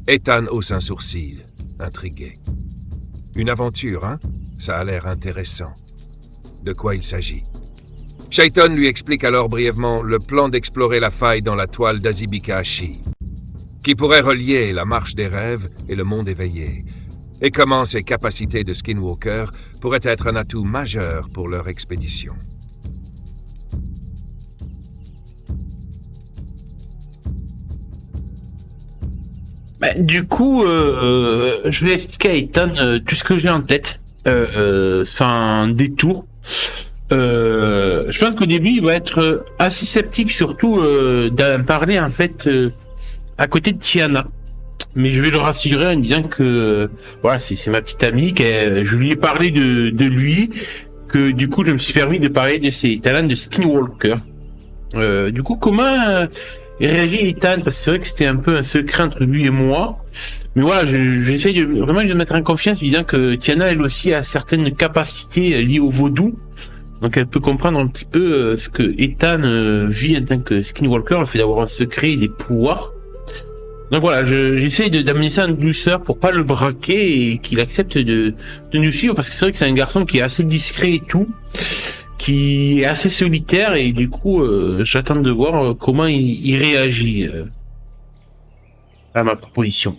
Ethan hausse un sourcil, intrigué. « Une aventure, hein? Ça a l'air intéressant. De quoi il s'agit ?» Chayton lui explique alors brièvement le plan d'explorer la faille dans la toile d'Azibika-Ashi, qui pourrait relier la marche des rêves et le monde éveillé, et comment ses capacités de Skinwalker pourraient être un atout majeur pour leur expédition. Du coup, je vais expliquer à Ethan tout ce que j'ai en tête, sans détour. Je pense qu'au début, il va être assez sceptique, surtout d'en parler en fait à côté de Tiana. Mais je vais le rassurer en disant que voilà, c'est ma petite amie, je lui ai parlé de lui, que du coup je me suis permis de parler de ses talents de Skinwalker. Du coup, comment réagit Ethan? Parce que c'est vrai que c'était un peu un secret entre lui et moi. Mais voilà, j'essaie vraiment de le mettre en confiance, disant que Tiana, elle aussi, a certaines capacités liées au vaudou. Donc elle peut comprendre un petit peu ce que Ethan vit en tant que Skinwalker, le fait d'avoir un secret et des pouvoirs. Donc voilà, j'essaye d'amener ça en douceur pour pas le braquer et qu'il accepte de nous suivre, parce que c'est vrai que c'est un garçon qui est assez discret et tout, qui est assez solitaire, et du coup j'attends de voir comment il réagit à ma proposition.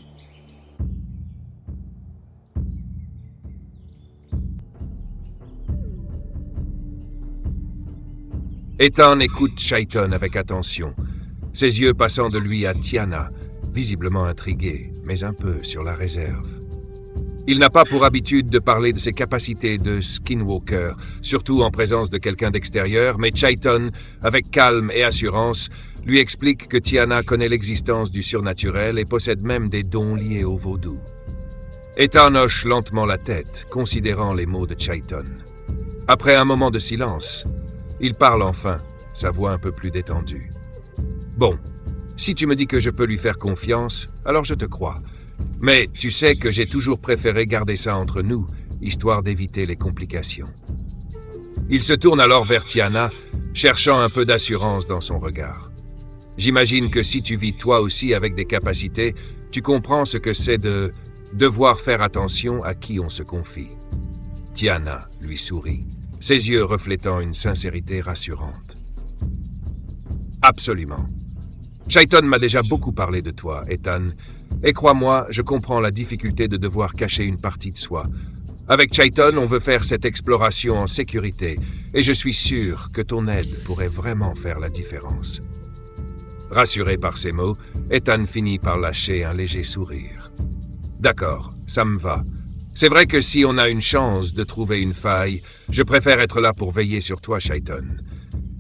Ethan écoute Chayton avec attention, ses yeux passant de lui à Tiana, visiblement intrigué, mais un peu sur la réserve. Il n'a pas pour habitude de parler de ses capacités de Skinwalker, surtout en présence de quelqu'un d'extérieur, mais Chayton, avec calme et assurance, lui explique que Tiana connaît l'existence du surnaturel et possède même des dons liés au vaudou. Ethan hoche lentement la tête, considérant les mots de Chayton. Après un moment de silence, il parle enfin, sa voix un peu plus détendue. « Bon, si tu me dis que je peux lui faire confiance, alors je te crois. Mais tu sais que j'ai toujours préféré garder ça entre nous, histoire d'éviter les complications. » Il se tourne alors vers Tiana, cherchant un peu d'assurance dans son regard. « J'imagine que si tu vis toi aussi avec des capacités, tu comprends ce que c'est de devoir faire attention à qui on se confie. » Tiana lui sourit, ses yeux reflétant une sincérité rassurante. « Absolument. Chayton m'a déjà beaucoup parlé de toi, Ethan, et crois-moi, je comprends la difficulté de devoir cacher une partie de soi. Avec Chayton, on veut faire cette exploration en sécurité, et je suis sûr que ton aide pourrait vraiment faire la différence. » Rassuré par ces mots, Ethan finit par lâcher un léger sourire. D'accord, ça me va. C'est vrai que si on a une chance de trouver une faille, je préfère être là pour veiller sur toi, Shaiton.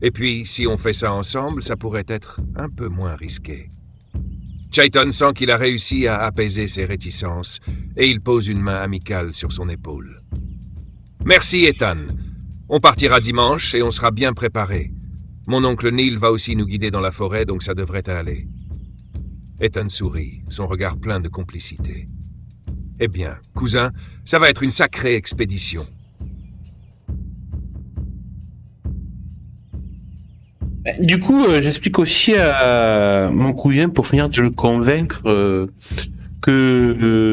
Et puis, si on fait ça ensemble, ça pourrait être un peu moins risqué. Shaiton sent qu'il a réussi à apaiser ses réticences, et il pose une main amicale sur son épaule. Merci, Ethan. On partira dimanche et on sera bien préparé. Mon oncle Neil va aussi nous guider dans la forêt, donc ça devrait aller. Ethan sourit, son regard plein de complicité. Eh bien, cousin, ça va être une sacrée expédition. Du coup, j'explique aussi à mon cousin pour finir de le convaincre que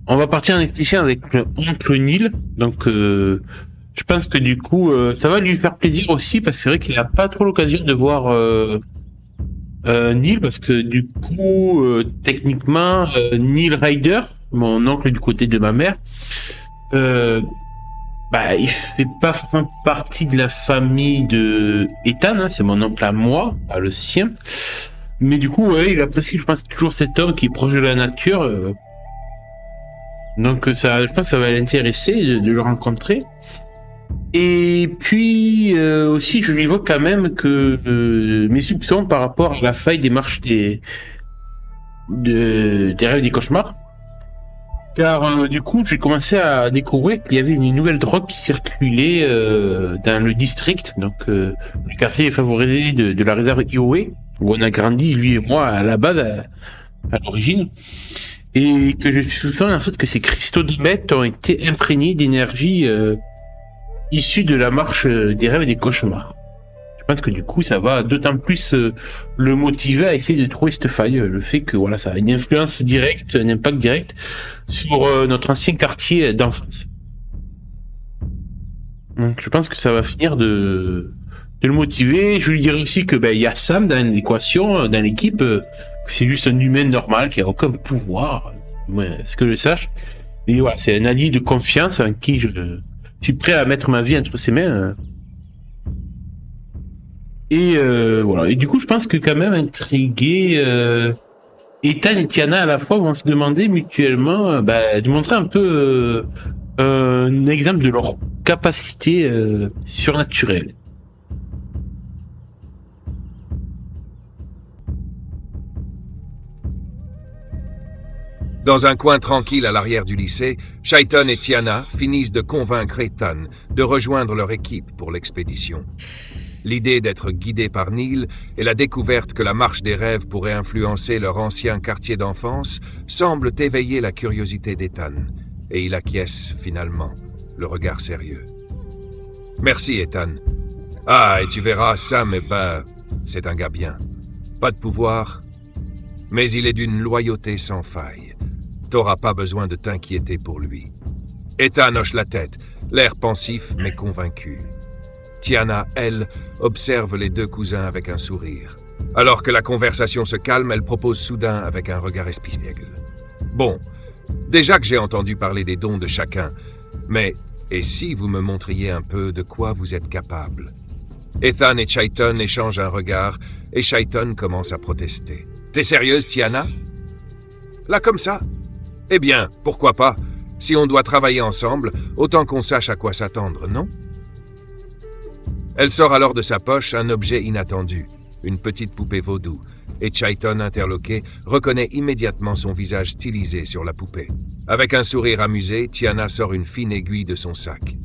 on va partir en expédition avec mon oncle Neil. Donc, je pense que du coup, ça va lui faire plaisir aussi parce que c'est vrai qu'il n'a pas trop l'occasion de voir Neil parce que du coup, techniquement, Neil Ryder, mon oncle du côté de ma mère, il fait pas forcément partie de la famille de Ethan, hein, c'est mon oncle à moi, pas le sien. Mais du coup, ouais, il apprécie, je pense, toujours cet homme qui est proche de la nature. Donc ça, je pense que ça va l'intéresser de le rencontrer. Et puis aussi, je lui évoque quand même que mes soupçons par rapport à la faille des marches des rêves et des cauchemars. Car du coup, j'ai commencé à découvrir qu'il y avait une nouvelle drogue qui circulait dans le district, donc le quartier favorisé de la réserve Iowe, où on a grandi, lui et moi, à la base, à l'origine. Et que je soupçonne en fait que ces cristaux de meth ont été imprégnés d'énergie issue de la marche des rêves et des cauchemars. Je pense que du coup, ça va d'autant plus le motiver à essayer de trouver cette faille. Le fait que voilà, ça a une influence directe, un impact direct sur notre ancien quartier d'enfance. Donc, je pense que ça va finir de le motiver. Je lui dirai aussi que il y a Sam dans l'équation, dans l'équipe, que c'est juste un humain normal qui a aucun pouvoir, ce que je sache. Et voilà, c'est un allié de confiance en qui je suis prêt à mettre ma vie entre ses mains. Et voilà. Et du coup, je pense que quand même intrigué, Ethan et Tiana à la fois vont se demander mutuellement, de montrer un peu un exemple de leur capacité surnaturelle. Dans un coin tranquille à l'arrière du lycée, Shaiton et Tiana finissent de convaincre Ethan de rejoindre leur équipe pour l'expédition. L'idée d'être guidé par Neil et la découverte que la marche des rêves pourrait influencer leur ancien quartier d'enfance semblent éveiller la curiosité d'Ethan, et il acquiesce finalement, le regard sérieux. Merci Ethan. Ah, et tu verras, Sam, c'est un gars bien. Pas de pouvoir, mais il est d'une loyauté sans faille. T'auras pas besoin de t'inquiéter pour lui. Ethan hoche la tête, l'air pensif mais convaincu. Tiana, elle, observe les deux cousins avec un sourire. Alors que la conversation se calme, elle propose soudain avec un regard espiègle. Bon, déjà que j'ai entendu parler des dons de chacun, mais et si vous me montriez un peu de quoi vous êtes capable? Ethan et Shaiton échangent un regard et Shaiton commence à protester. T'es sérieuse, Tiana? Là comme ça? Eh bien, pourquoi pas? Si on doit travailler ensemble, autant qu'on sache à quoi s'attendre, non? Elle sort alors de sa poche un objet inattendu, une petite poupée vaudou, et Shaiton, interloqué, reconnaît immédiatement son visage stylisé sur la poupée. Avec un sourire amusé, Tiana sort une fine aiguille de son sac.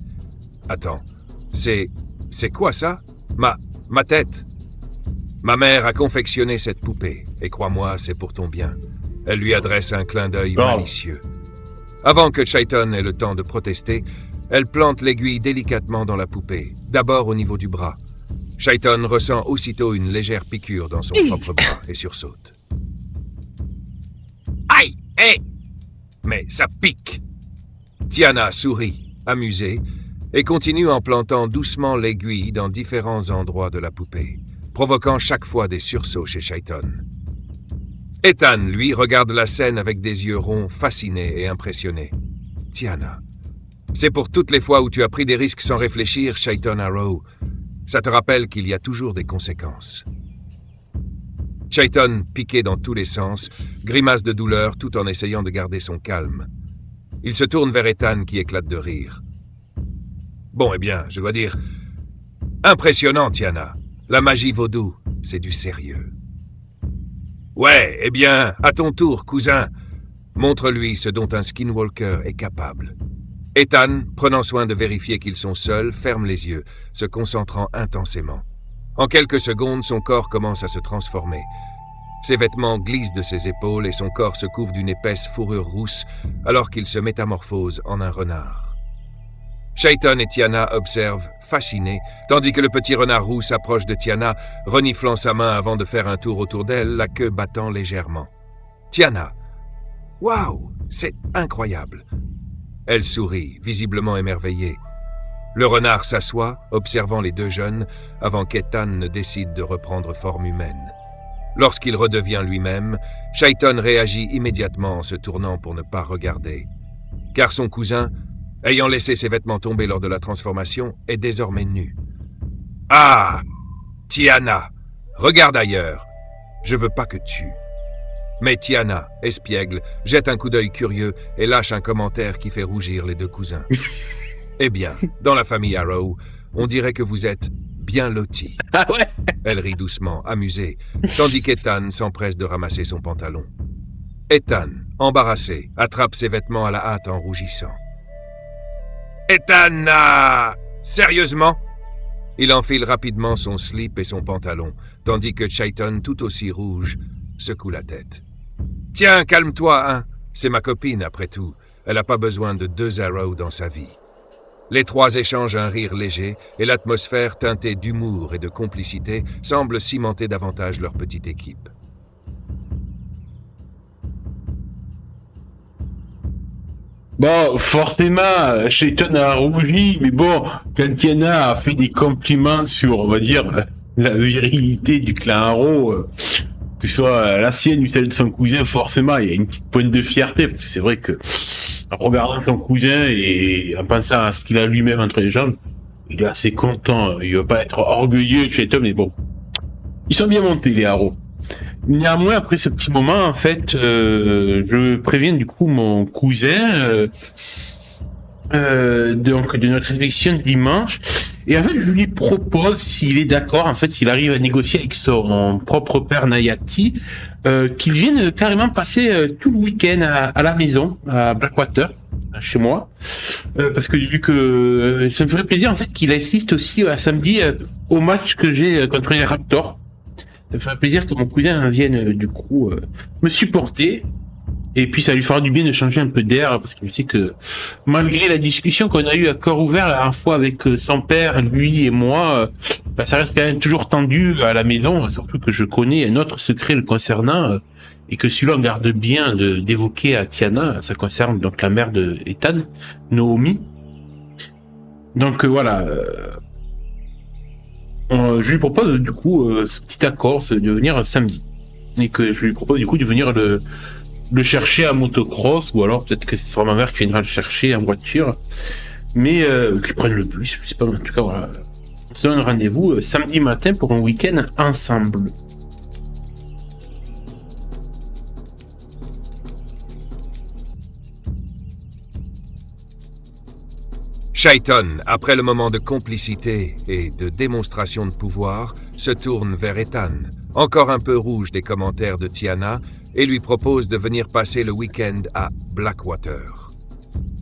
Attends, c'est quoi ça? Ma tête? Ma mère a confectionné cette poupée, et crois-moi, c'est pour ton bien. Elle lui adresse un clin d'œil malicieux. Avant que Shaiton ait le temps de protester, elle plante l'aiguille délicatement dans la poupée, d'abord au niveau du bras. Shaiton ressent aussitôt une légère piqûre dans son propre bras et sursaute. Aïe! Hé! Mais ça pique! Tiana sourit, amusée, et continue en plantant doucement l'aiguille dans différents endroits de la poupée, provoquant chaque fois des sursauts chez Shaiton. Ethan, lui, regarde la scène avec des yeux ronds, fascinés et impressionnés. Tiana, c'est pour toutes les fois où tu as pris des risques sans réfléchir, Shaiton Arrow. Ça te rappelle qu'il y a toujours des conséquences. Chayton, piqué dans tous les sens, grimace de douleur tout en essayant de garder son calme. Il se tourne vers Ethan qui éclate de rire. Bon, eh bien, je dois dire... Impressionnant, Tiana. La magie vaudou, c'est du sérieux. Ouais, eh bien, à ton tour, cousin. Montre-lui ce dont un skinwalker est capable. Ethan, prenant soin de vérifier qu'ils sont seuls, ferme les yeux, se concentrant intensément. En quelques secondes, son corps commence à se transformer. Ses vêtements glissent de ses épaules et son corps se couvre d'une épaisse fourrure rousse alors qu'il se métamorphose en un renard. Chayton et Tiana observent, fascinés, tandis que le petit renard roux s'approche de Tiana, reniflant sa main avant de faire un tour autour d'elle, la queue battant légèrement. Tiana. Waouh, c'est incroyable. Elle sourit, visiblement émerveillée. Le renard s'assoit, observant les deux jeunes, avant qu'Ethan ne décide de reprendre forme humaine. Lorsqu'il redevient lui-même, Chayton réagit immédiatement en se tournant pour ne pas regarder. Car son cousin, ayant laissé ses vêtements tomber lors de la transformation, est désormais nu. « Ah, Tiana, regarde ailleurs. Je veux pas que tu... » Mais Tiana, espiègle, jette un coup d'œil curieux et lâche un commentaire qui fait rougir les deux cousins. Eh bien, dans la famille Arrow, on dirait que vous êtes bien lotis. Ah ouais? Elle rit doucement, amusée, tandis qu'Ethan s'empresse de ramasser son pantalon. Ethan, embarrassé, attrape ses vêtements à la hâte en rougissant. Ethan, sérieusement? Il enfile rapidement son slip et son pantalon, tandis que Chayton, tout aussi rouge, secoue la tête. « Tiens, calme-toi, hein. C'est ma copine, après tout. Elle n'a pas besoin de 2 Arrows dans sa vie. » Les trois échangent un rire léger et l'atmosphère teintée d'humour et de complicité semble cimenter davantage leur petite équipe. Bon, forcément, Chayton a rougi, mais bon, quand Tiana a fait des compliments sur, on va dire, la virilité du clan Arrow, que ce soit la sienne ou celle de son cousin, forcément, il y a une petite pointe de fierté, parce que c'est vrai que, en regardant son cousin et en pensant à ce qu'il a lui-même entre les jambes, il est assez content. Il veut pas être orgueilleux de Chayton, mais bon, ils sont bien montés, les Arrow. Néanmoins, après ce petit moment, en fait, je préviens du coup mon cousin donc de notre réflexion de dimanche, et en fait, je lui propose, s'il est d'accord, en fait, s'il arrive à négocier avec son propre père Nayati, qu'il vienne carrément passer tout le week-end à la maison, à Blackwater, chez moi, parce que vu que ça me ferait plaisir en fait qu'il assiste aussi à samedi au match que j'ai contre les Raptors. Ça me ferait plaisir que mon cousin vienne du coup me supporter, et puis ça lui fera du bien de changer un peu d'air, parce que je sais que malgré la discussion qu'on a eue à cœur ouvert la dernière fois avec son père, lui et moi, ça reste quand même toujours tendu à la maison, surtout que je connais un autre secret le concernant, et que celui-là on garde bien d'évoquer à Tiana. Ça concerne donc la mère de Ethan, Naomi. Donc voilà. Je lui propose du coup ce petit accord de venir samedi, et que je lui propose du coup de venir le chercher à motocross, ou alors peut-être que ce sera ma mère qui viendra le chercher en voiture, mais qu'il prenne le bus, je sais pas, en tout cas voilà. On se donne rendez-vous samedi matin pour un week-end ensemble. Chayton, après le moment de complicité et de démonstration de pouvoir, se tourne vers Ethan, encore un peu rouge des commentaires de Tiana, et lui propose de venir passer le week-end à Blackwater.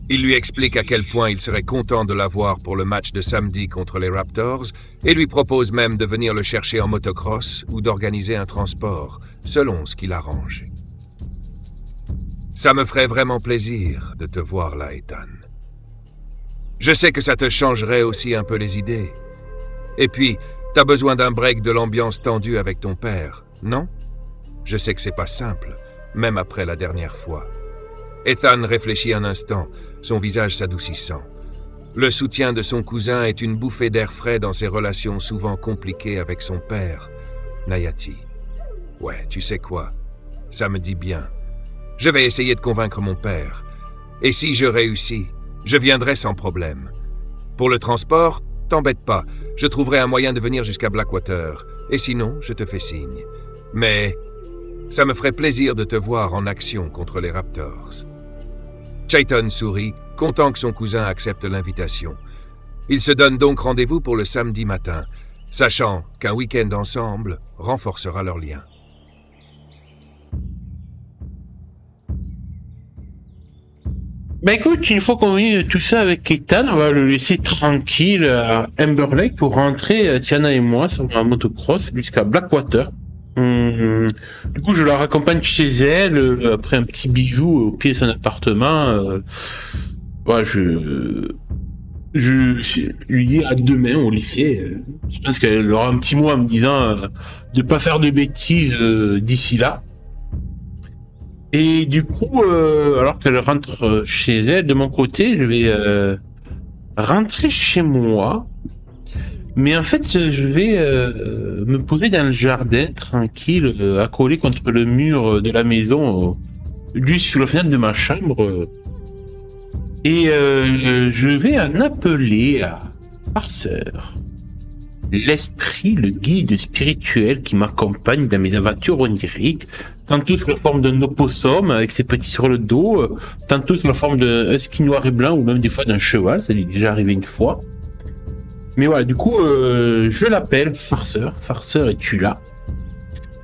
Il lui explique à quel point il serait content de la voir pour le match de samedi contre les Raptors, et lui propose même de venir le chercher en motocross ou d'organiser un transport, selon ce qu'il arrange. « Ça me ferait vraiment plaisir de te voir là, Ethan. Je sais que ça te changerait aussi un peu les idées. Et puis, t'as besoin d'un break de l'ambiance tendue avec ton père, non? Je sais que c'est pas simple, même après la dernière fois. » Ethan réfléchit un instant, son visage s'adoucissant. Le soutien de son cousin est une bouffée d'air frais dans ses relations souvent compliquées avec son père, Nayati. Ouais, tu sais quoi? Ça me dit bien. Je vais essayer de convaincre mon père. Et si je réussis, je viendrai sans problème. Pour le transport, t'embête pas, je trouverai un moyen de venir jusqu'à Blackwater. Et sinon, je te fais signe. Mais ça me ferait plaisir de te voir en action contre les Raptors. Chayton sourit, content que son cousin accepte l'invitation. Ils se donnent donc rendez-vous pour le samedi matin, sachant qu'un week-end ensemble renforcera leur lien. Bah écoute, une fois qu'on a tout ça avec Ethan, on va le laisser tranquille à Amber Lake pour rentrer, Tiana et moi, sur la motocross jusqu'à Blackwater. Du coup, je la raccompagne chez elle, après un petit bijou au pied de son appartement. Voilà, je lui dis à demain au lycée. Je pense qu'elle aura un petit mot en me disant de pas faire de bêtises d'ici là. Et du coup, alors qu'elle rentre chez elle, de mon côté, je vais rentrer chez moi. Mais en fait, je vais me poser dans le jardin, tranquille, accolé contre le mur de la maison, juste sur la fenêtre de ma chambre. Et je vais en appeler à Farceur, l'esprit, le guide spirituel qui m'accompagne dans mes aventures oniriques, tantôt sous la forme d'un opossum avec ses petits sur le dos, tantôt sous la forme d'un husky noir et blanc ou même des fois d'un cheval, ça lui est déjà arrivé une fois. Mais voilà, du coup, je l'appelle Farceur. Farceur, es-tu là?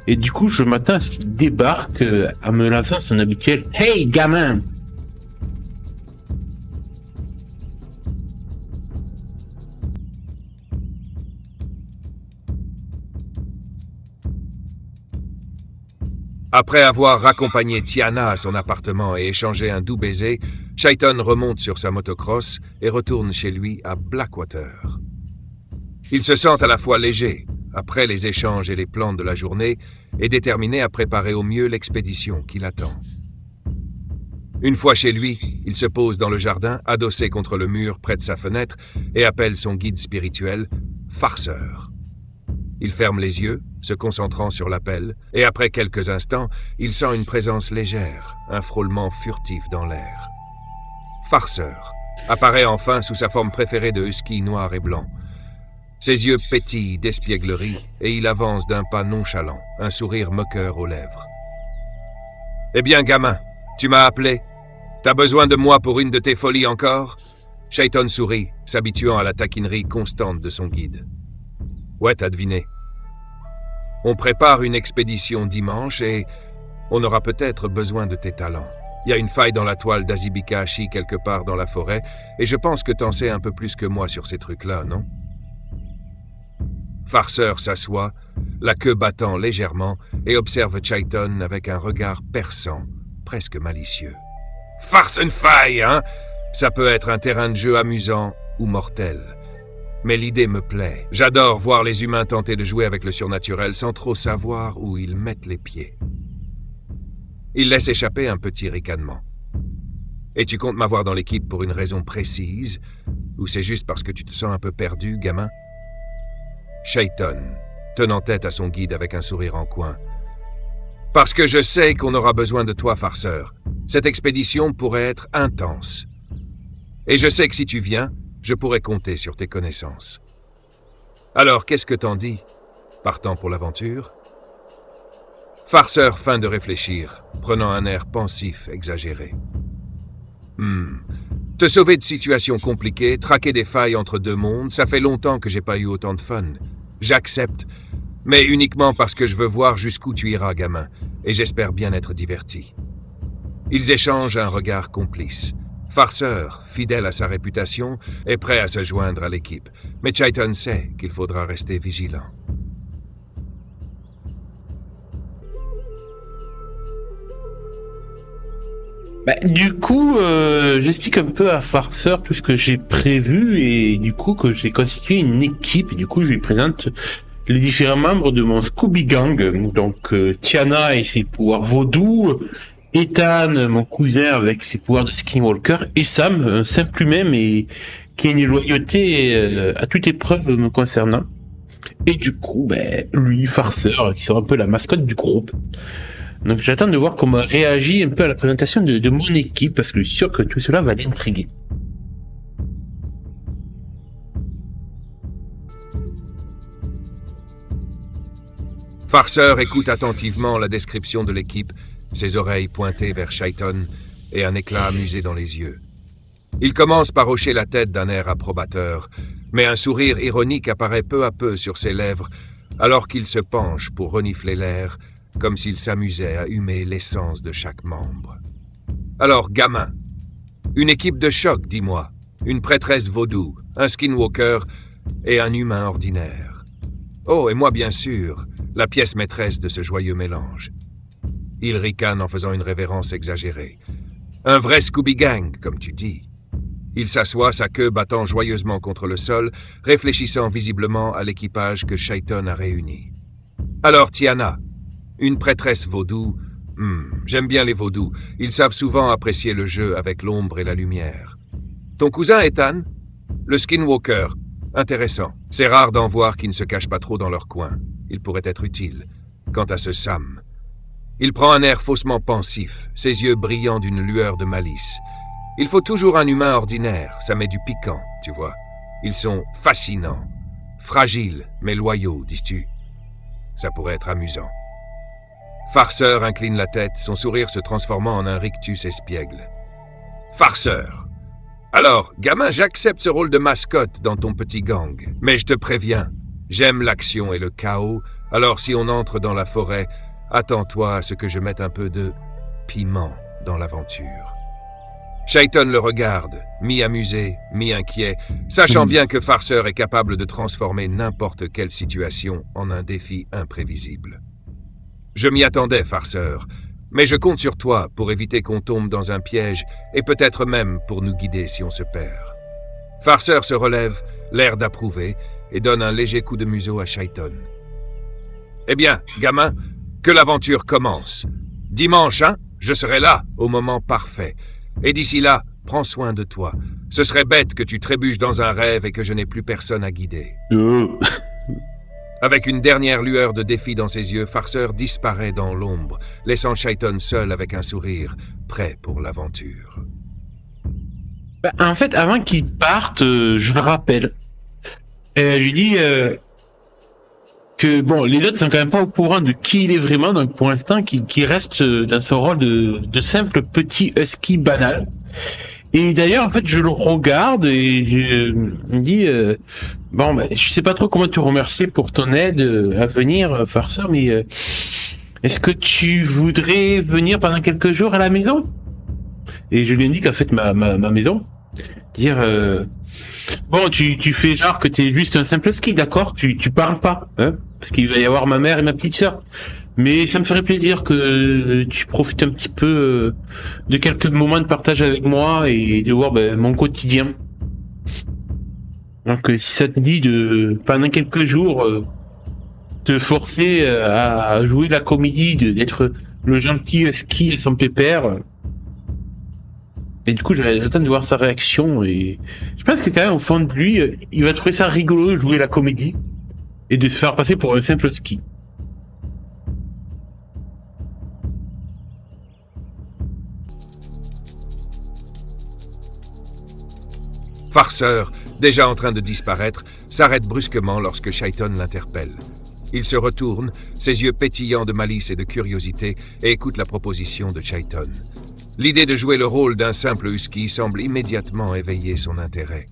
Et du coup, je m'attends à ce qu'il débarque en me lançant son habituel « Hey, gamin !» Après avoir raccompagné Tiana à son appartement et échangé un doux baiser, Chayton remonte sur sa motocross et retourne chez lui à Blackwater. Il se sent à la fois léger, après les échanges et les plans de la journée, et déterminé à préparer au mieux l'expédition qui l'attend. Une fois chez lui, il se pose dans le jardin, adossé contre le mur près de sa fenêtre, et appelle son guide spirituel, Farceur. Il ferme les yeux, se concentrant sur l'appel, et après quelques instants, il sent une présence légère, un frôlement furtif dans l'air. Farceur apparaît enfin sous sa forme préférée de husky noir et blanc. Ses yeux pétillent d'espièglerie et il avance d'un pas nonchalant, un sourire moqueur aux lèvres. « Eh bien, gamin, tu m'as appelé? T'as besoin de moi pour une de tes folies encore ?» Chayton sourit, s'habituant à la taquinerie constante de son guide. « Ouais, t'as deviné. On prépare une expédition dimanche et on aura peut-être besoin de tes talents. Il y a une faille dans la toile d'Azibikashi quelque part dans la forêt et je pense que t'en sais un peu plus que moi sur ces trucs-là, non ?» Farceur s'assoit, la queue battant légèrement, et observe Chayton avec un regard perçant, presque malicieux. « Farce une faille, hein? Ça peut être un terrain de jeu amusant ou mortel. Mais l'idée me plaît. J'adore voir les humains tenter de jouer avec le surnaturel sans trop savoir où ils mettent les pieds. » Il laisse échapper un petit ricanement. « Et tu comptes m'avoir dans l'équipe pour une raison précise, ou c'est juste parce que tu te sens un peu perdu, gamin? » Chayton, tenant tête à son guide avec un sourire en coin. « Parce que je sais qu'on aura besoin de toi, Farceur. Cette expédition pourrait être intense. Et je sais que si tu viens, je pourrais compter sur tes connaissances. Alors, qu'est-ce que t'en dis? Partant pour l'aventure ?» Farceur feint de réfléchir, prenant un air pensif exagéré. Te sauver de situations compliquées, traquer des failles entre deux mondes, ça fait longtemps que j'ai pas eu autant de fun. J'accepte, mais uniquement parce que je veux voir jusqu'où tu iras, gamin, et j'espère bien être diverti. » Ils échangent un regard complice. Farceur, fidèle à sa réputation, est prêt à se joindre à l'équipe, mais Chayton sait qu'il faudra rester vigilant. Du coup, j'explique un peu à Farceur tout ce que j'ai prévu et du coup que j'ai constitué une équipe. Du coup, je lui présente les différents membres de mon Scooby Gang. Donc, Tiana et ses pouvoirs vaudou, Ethan, mon cousin avec ses pouvoirs de skinwalker, et Sam, un simple humain mais qui a une loyauté à toute épreuve me concernant. Et du coup, lui, Farceur, qui sera un peu la mascotte du groupe. Donc j'attends de voir comment réagit un peu à la présentation de mon équipe, parce que je suis sûr que tout cela va l'intriguer. Farceur écoute attentivement la description de l'équipe, ses oreilles pointées vers Shaiton et un éclat amusé dans les yeux. Il commence par hocher la tête d'un air approbateur, mais un sourire ironique apparaît peu à peu sur ses lèvres alors qu'il se penche pour renifler l'air, comme s'il s'amusait à humer l'essence de chaque membre. Alors, gamin, une équipe de choc, dis-moi, une prêtresse vaudou, un skinwalker et un humain ordinaire. Oh, et moi bien sûr, la pièce maîtresse de ce joyeux mélange. Il ricane en faisant une révérence exagérée. Un vrai Scooby Gang, comme tu dis. Il s'assoit, sa queue battant joyeusement contre le sol, réfléchissant visiblement à l'équipage que Shaiton a réuni. Alors Tiana, une prêtresse vaudou. J'aime bien les vaudous. Ils savent souvent apprécier le jeu avec l'ombre et la lumière. Ton cousin Ethan, le skinwalker. Intéressant. C'est rare d'en voir qui ne se cachent pas trop dans leur coin. Il pourrait être utile. Quant à ce Sam, il prend un air faussement pensif, ses yeux brillant d'une lueur de malice. Il faut toujours un humain ordinaire, ça met du piquant, tu vois. Ils sont fascinants, fragiles, mais loyaux, dis-tu. Ça pourrait être amusant. Farceur incline la tête, son sourire se transformant en un rictus espiègle. Farceur. Alors, gamin, j'accepte ce rôle de mascotte dans ton petit gang, mais je te préviens, j'aime l'action et le chaos, alors si on entre dans la forêt, attends-toi à ce que je mette un peu de piment dans l'aventure. Shaiton le regarde, mi-amusé, mi-inquiet, sachant bien que Farceur est capable de transformer n'importe quelle situation en un défi imprévisible. Je m'y attendais, Farceur, mais je compte sur toi pour éviter qu'on tombe dans un piège et peut-être même pour nous guider si on se perd. Farceur se relève, l'air d'approuver, et donne un léger coup de museau à Shaiton. Eh bien, gamin, que l'aventure commence. Dimanche, hein, je serai là, au moment parfait. Et d'ici là, prends soin de toi. Ce serait bête que tu trébuches dans un rêve et que je n'ai plus personne à guider. Avec une dernière lueur de défi dans ses yeux, Farceur disparaît dans l'ombre, laissant Shaiton seul avec un sourire, prêt pour l'aventure. En fait, avant qu'il parte, je le rappelle. Je lui dis que bon, les autres sont quand même pas au courant de qui il est vraiment, donc pour l'instant, qu'il reste dans son rôle de simple petit husky banal. Et d'ailleurs, en fait, je le regarde et je me dis, je sais pas trop comment te remercier pour ton aide à venir, Farceur, mais est-ce que tu voudrais venir pendant quelques jours à la maison? Et je lui indique en fait ma maison. Dire, tu fais genre que t'es juste un simple ski, d'accord? Tu parles pas, hein? Parce qu'il va y avoir ma mère et ma petite sœur. Mais ça me ferait plaisir que tu profites un petit peu de quelques moments de partage avec moi et de voir mon quotidien. Donc si ça te dit de, pendant quelques jours, te forcer à jouer la comédie, d'être le gentil ski et son pépère. Et du coup, j'attends de voir sa réaction et je pense que quand même au fond de lui, il va trouver ça rigolo de jouer la comédie et de se faire passer pour un simple ski. Farceur, déjà en train de disparaître, s'arrête brusquement lorsque Shaiton l'interpelle. Il se retourne, ses yeux pétillants de malice et de curiosité, et écoute la proposition de Shaiton. L'idée de jouer le rôle d'un simple husky semble immédiatement éveiller son intérêt.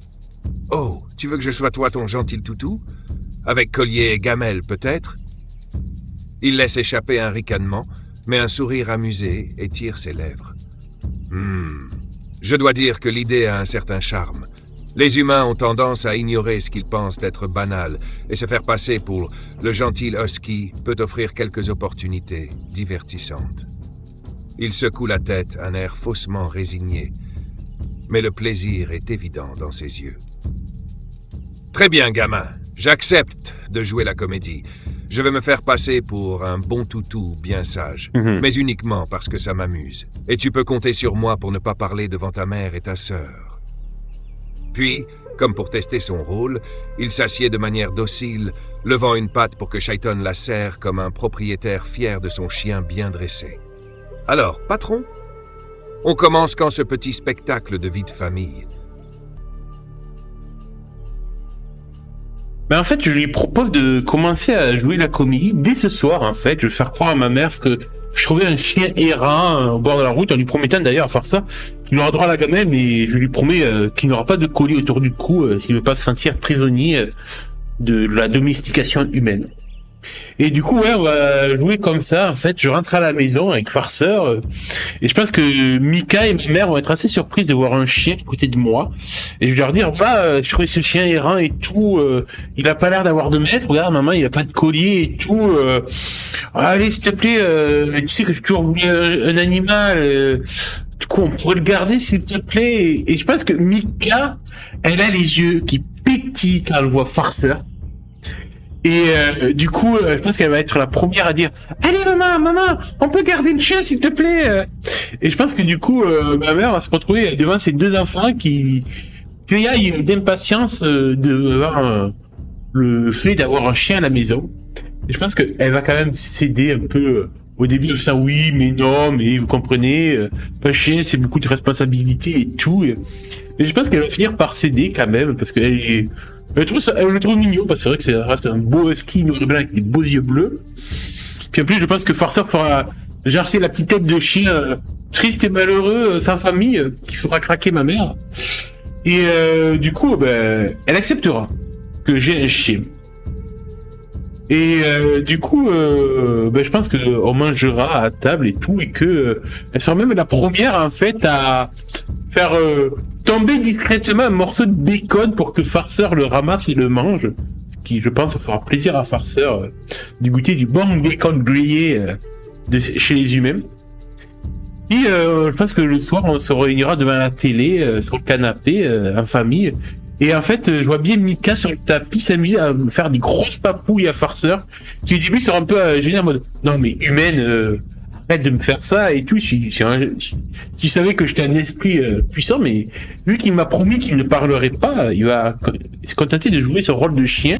« Oh, tu veux que je sois toi ton gentil toutou? Avec collier et gamelle, peut-être ?» Il laisse échapper un ricanement, mais un sourire amusé étire ses lèvres. Je dois dire que l'idée a un certain charme. Les humains ont tendance à ignorer ce qu'ils pensent être banal, et se faire passer pour le gentil husky peut offrir quelques opportunités divertissantes. Il secoue la tête, un air faussement résigné, mais le plaisir est évident dans ses yeux. « Très bien, gamin, j'accepte de jouer la comédie. Je vais me faire passer pour un bon toutou bien sage, mais uniquement parce que ça m'amuse. Et tu peux compter sur moi pour ne pas parler devant ta mère et ta sœur. » Puis, comme pour tester son rôle, il s'assied de manière docile, levant une patte pour que Shaiton la serre comme un propriétaire fier de son chien bien dressé. « Alors, patron, on commence quand ce petit spectacle de vie de famille ? Mais en fait, je lui propose de commencer à jouer la comédie dès ce soir. En fait, je vais faire croire à ma mère que je trouvais un chien errant au bord de la route, en lui promettant d'ailleurs à faire ça, qu'il aura droit à la gamelle, mais je lui promets qu'il n'aura pas de collier autour du cou s'il veut pas se sentir prisonnier de la domestication humaine. Et du coup, ouais, on va jouer comme ça. En fait, je rentre à la maison avec Farceur. Et je pense que Mika et ma mère vont être assez surprises de voir un chien à côté de moi. Et je vais leur dire, je trouvais ce chien errant et tout. Il a pas l'air d'avoir de maître. Regarde, maman, il a pas de collier et tout. Allez, s'il te plaît, tu sais que j'ai toujours voulu un animal. Du coup, on pourrait le garder, s'il te plaît. Et je pense que Mika, elle a les yeux qui pétillent quand elle voit Farceur. Et du coup, je pense qu'elle va être la première à dire allez maman, on peut garder le chien s'il te plaît. Et je pense que du coup, ma mère va se retrouver devant ses deux enfants qui aillent d'impatience de voir le fait d'avoir un chien à la maison. Et je pense qu'elle va quand même céder un peu au début de ça. Oui, mais non, mais vous comprenez, un chien c'est beaucoup de responsabilités et tout. Et je pense qu'elle va finir par céder quand même parce qu'elle est elle le trouve mignon, parce que c'est vrai que ça reste un beau husky noir et blanc avec des beaux yeux bleus. Puis en plus, je pense que Farceur fera gercer la petite tête de chien triste et malheureux, sans famille, qui fera craquer ma mère. Et du coup, elle acceptera que j'ai un chien. Et du coup, je pense qu'on mangera à table et tout, et que elle sera même la première en fait à faire tomber discrètement un morceau de bacon pour que Farceur le ramasse et le mange. Ce qui, je pense, fera plaisir à Farceur de goûter du bon bacon grillé chez les humains. Puis, je pense que le soir, on se réunira devant la télé, sur le canapé, en famille. Et en fait, je vois bien Mika sur le tapis s'amuser à faire des grosses papouilles à Farceur, qui au début sera un peu gêné en mode non mais humaine, arrête de me faire ça et tout. Tu savais que j'étais un esprit puissant, mais vu qu'il m'a promis qu'il ne parlerait pas, il va se contenter de jouer ce rôle de chien.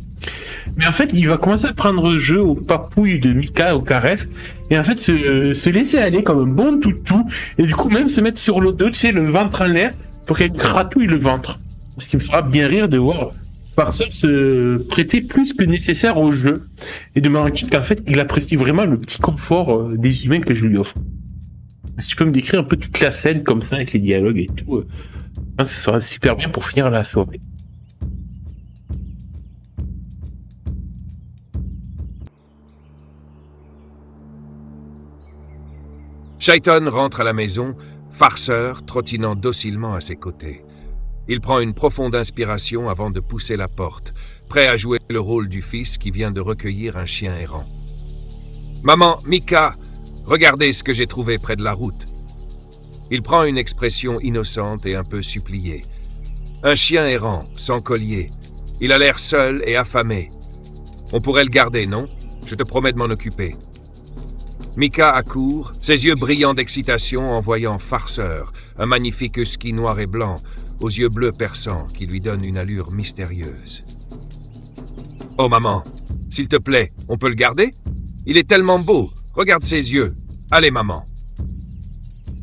Mais en fait, il va commencer à prendre jeu aux papouilles de Mika, aux caresses, et en fait se laisser aller comme un bon toutou, et du coup même se mettre sur le dos, tu sais, le ventre en l'air, pour qu'elle gratouille le ventre. Ce qui me fera bien rire de voir Farceur se prêter plus que nécessaire au jeu, et de me rendre compte qu'en fait, il apprécie vraiment le petit confort des humains que je lui offre. Si tu peux me décrire un peu toute la scène comme ça, avec les dialogues et tout, ça sera super bien pour finir la soirée. Chayton rentre à la maison, Farceur trottinant docilement à ses côtés. Il prend une profonde inspiration avant de pousser la porte, prêt à jouer le rôle du fils qui vient de recueillir un chien errant. « Maman, Mika, regardez ce que j'ai trouvé près de la route. » Il prend une expression innocente et un peu suppliée. Un chien errant, sans collier. Il a l'air seul et affamé. On pourrait le garder, non? Je te promets de m'en occuper. Mika accourt, ses yeux brillants d'excitation en voyant Farceur, un magnifique husky noir et blanc, aux yeux bleus perçants qui lui donnent une allure mystérieuse. « Oh maman, s'il te plaît, on peut le garder? Il est tellement beau, regarde ses yeux. Allez maman. »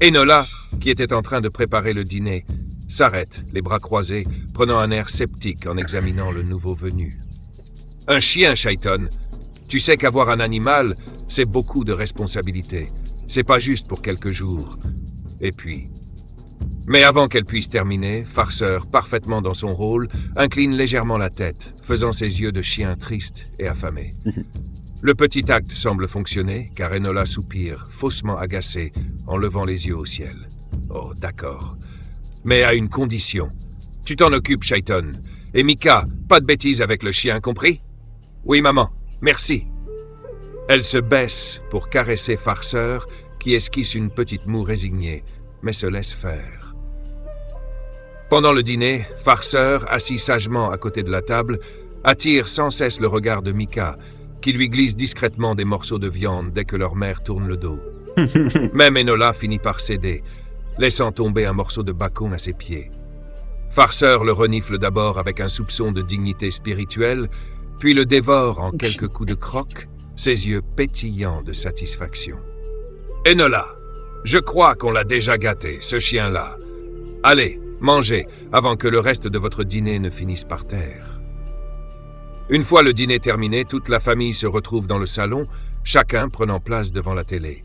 Enola, qui était en train de préparer le dîner, s'arrête, les bras croisés, prenant un air sceptique en examinant le nouveau venu. « Un chien, Chayton. Tu sais qu'avoir un animal, c'est beaucoup de responsabilités. C'est pas juste pour quelques jours. Et puis... » Mais avant qu'elle puisse terminer, Farceur, parfaitement dans son rôle, incline légèrement la tête, faisant ses yeux de chien tristes et affamés. Le petit acte semble fonctionner, car Enola soupire, faussement agacée, en levant les yeux au ciel. Oh, d'accord. Mais à une condition. Tu t'en occupes, Chayton. Et Mika, pas de bêtises avec le chien, compris? Oui, maman. Merci. Elle se baisse pour caresser Farceur, qui esquisse une petite moue résignée, mais se laisse faire. Pendant le dîner, Farceur, assis sagement à côté de la table, attire sans cesse le regard de Mika, qui lui glisse discrètement des morceaux de viande dès que leur mère tourne le dos. Même Enola finit par céder, laissant tomber un morceau de bacon à ses pieds. Farceur le renifle d'abord avec un soupçon de dignité spirituelle, puis le dévore en quelques coups de croque, ses yeux pétillants de satisfaction. « Enola, je crois qu'on l'a déjà gâté, ce chien-là. Allez, mangez, avant que le reste de votre dîner ne finisse par terre. » Une fois le dîner terminé, toute la famille se retrouve dans le salon, chacun prenant place devant la télé.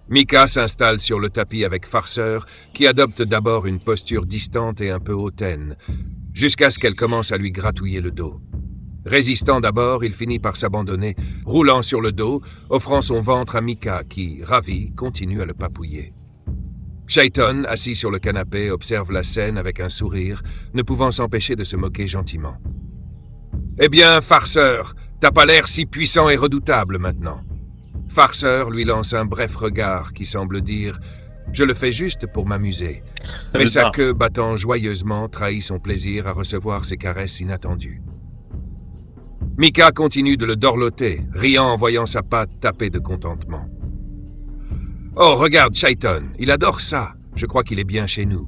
Mika s'installe sur le tapis avec Farceur, qui adopte d'abord une posture distante et un peu hautaine, jusqu'à ce qu'elle commence à lui gratouiller le dos. Résistant d'abord, il finit par s'abandonner, roulant sur le dos, offrant son ventre à Mika, qui, ravi, continue à le papouiller. Chayton, assis sur le canapé, observe la scène avec un sourire, ne pouvant s'empêcher de se moquer gentiment. « Eh bien, Farceur, t'as pas l'air si puissant et redoutable maintenant. » Farceur lui lance un bref regard qui semble dire « Je le fais juste pour m'amuser », mais sa queue battant joyeusement trahit son plaisir à recevoir ces caresses inattendues. Mika continue de le dorloter, riant en voyant sa patte taper de contentement. « Oh, regarde Chayton, il adore ça, je crois qu'il est bien chez nous. »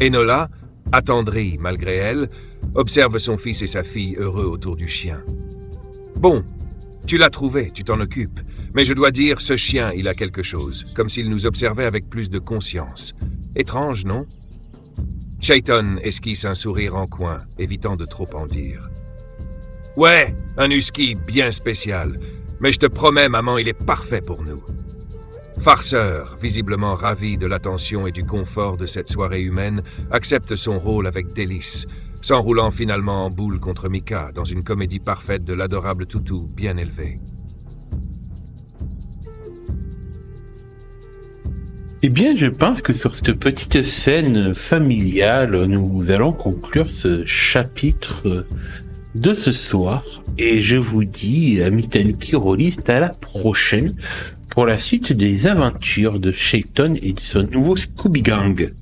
Enola, attendrie malgré elle, observe son fils et sa fille heureux autour du chien. « Bon, tu l'as trouvé, tu t'en occupes. Mais je dois dire, ce chien, il a quelque chose, comme s'il nous observait avec plus de conscience. Étrange, non ?» Chayton esquisse un sourire en coin, évitant de trop en dire. « Ouais, un husky bien spécial, mais je te promets, maman, il est parfait pour nous. » Farceur, visiblement ravi de l'attention et du confort de cette soirée humaine, accepte son rôle avec délice, s'enroulant finalement en boule contre Mika dans une comédie parfaite de l'adorable toutou bien élevé. Eh bien, je pense que sur cette petite scène familiale, nous allons conclure ce chapitre de ce soir. Et je vous dis, amis Tanuki Rollistes, à la prochaine pour la suite des aventures de Chayton et de son nouveau Scooby Gang.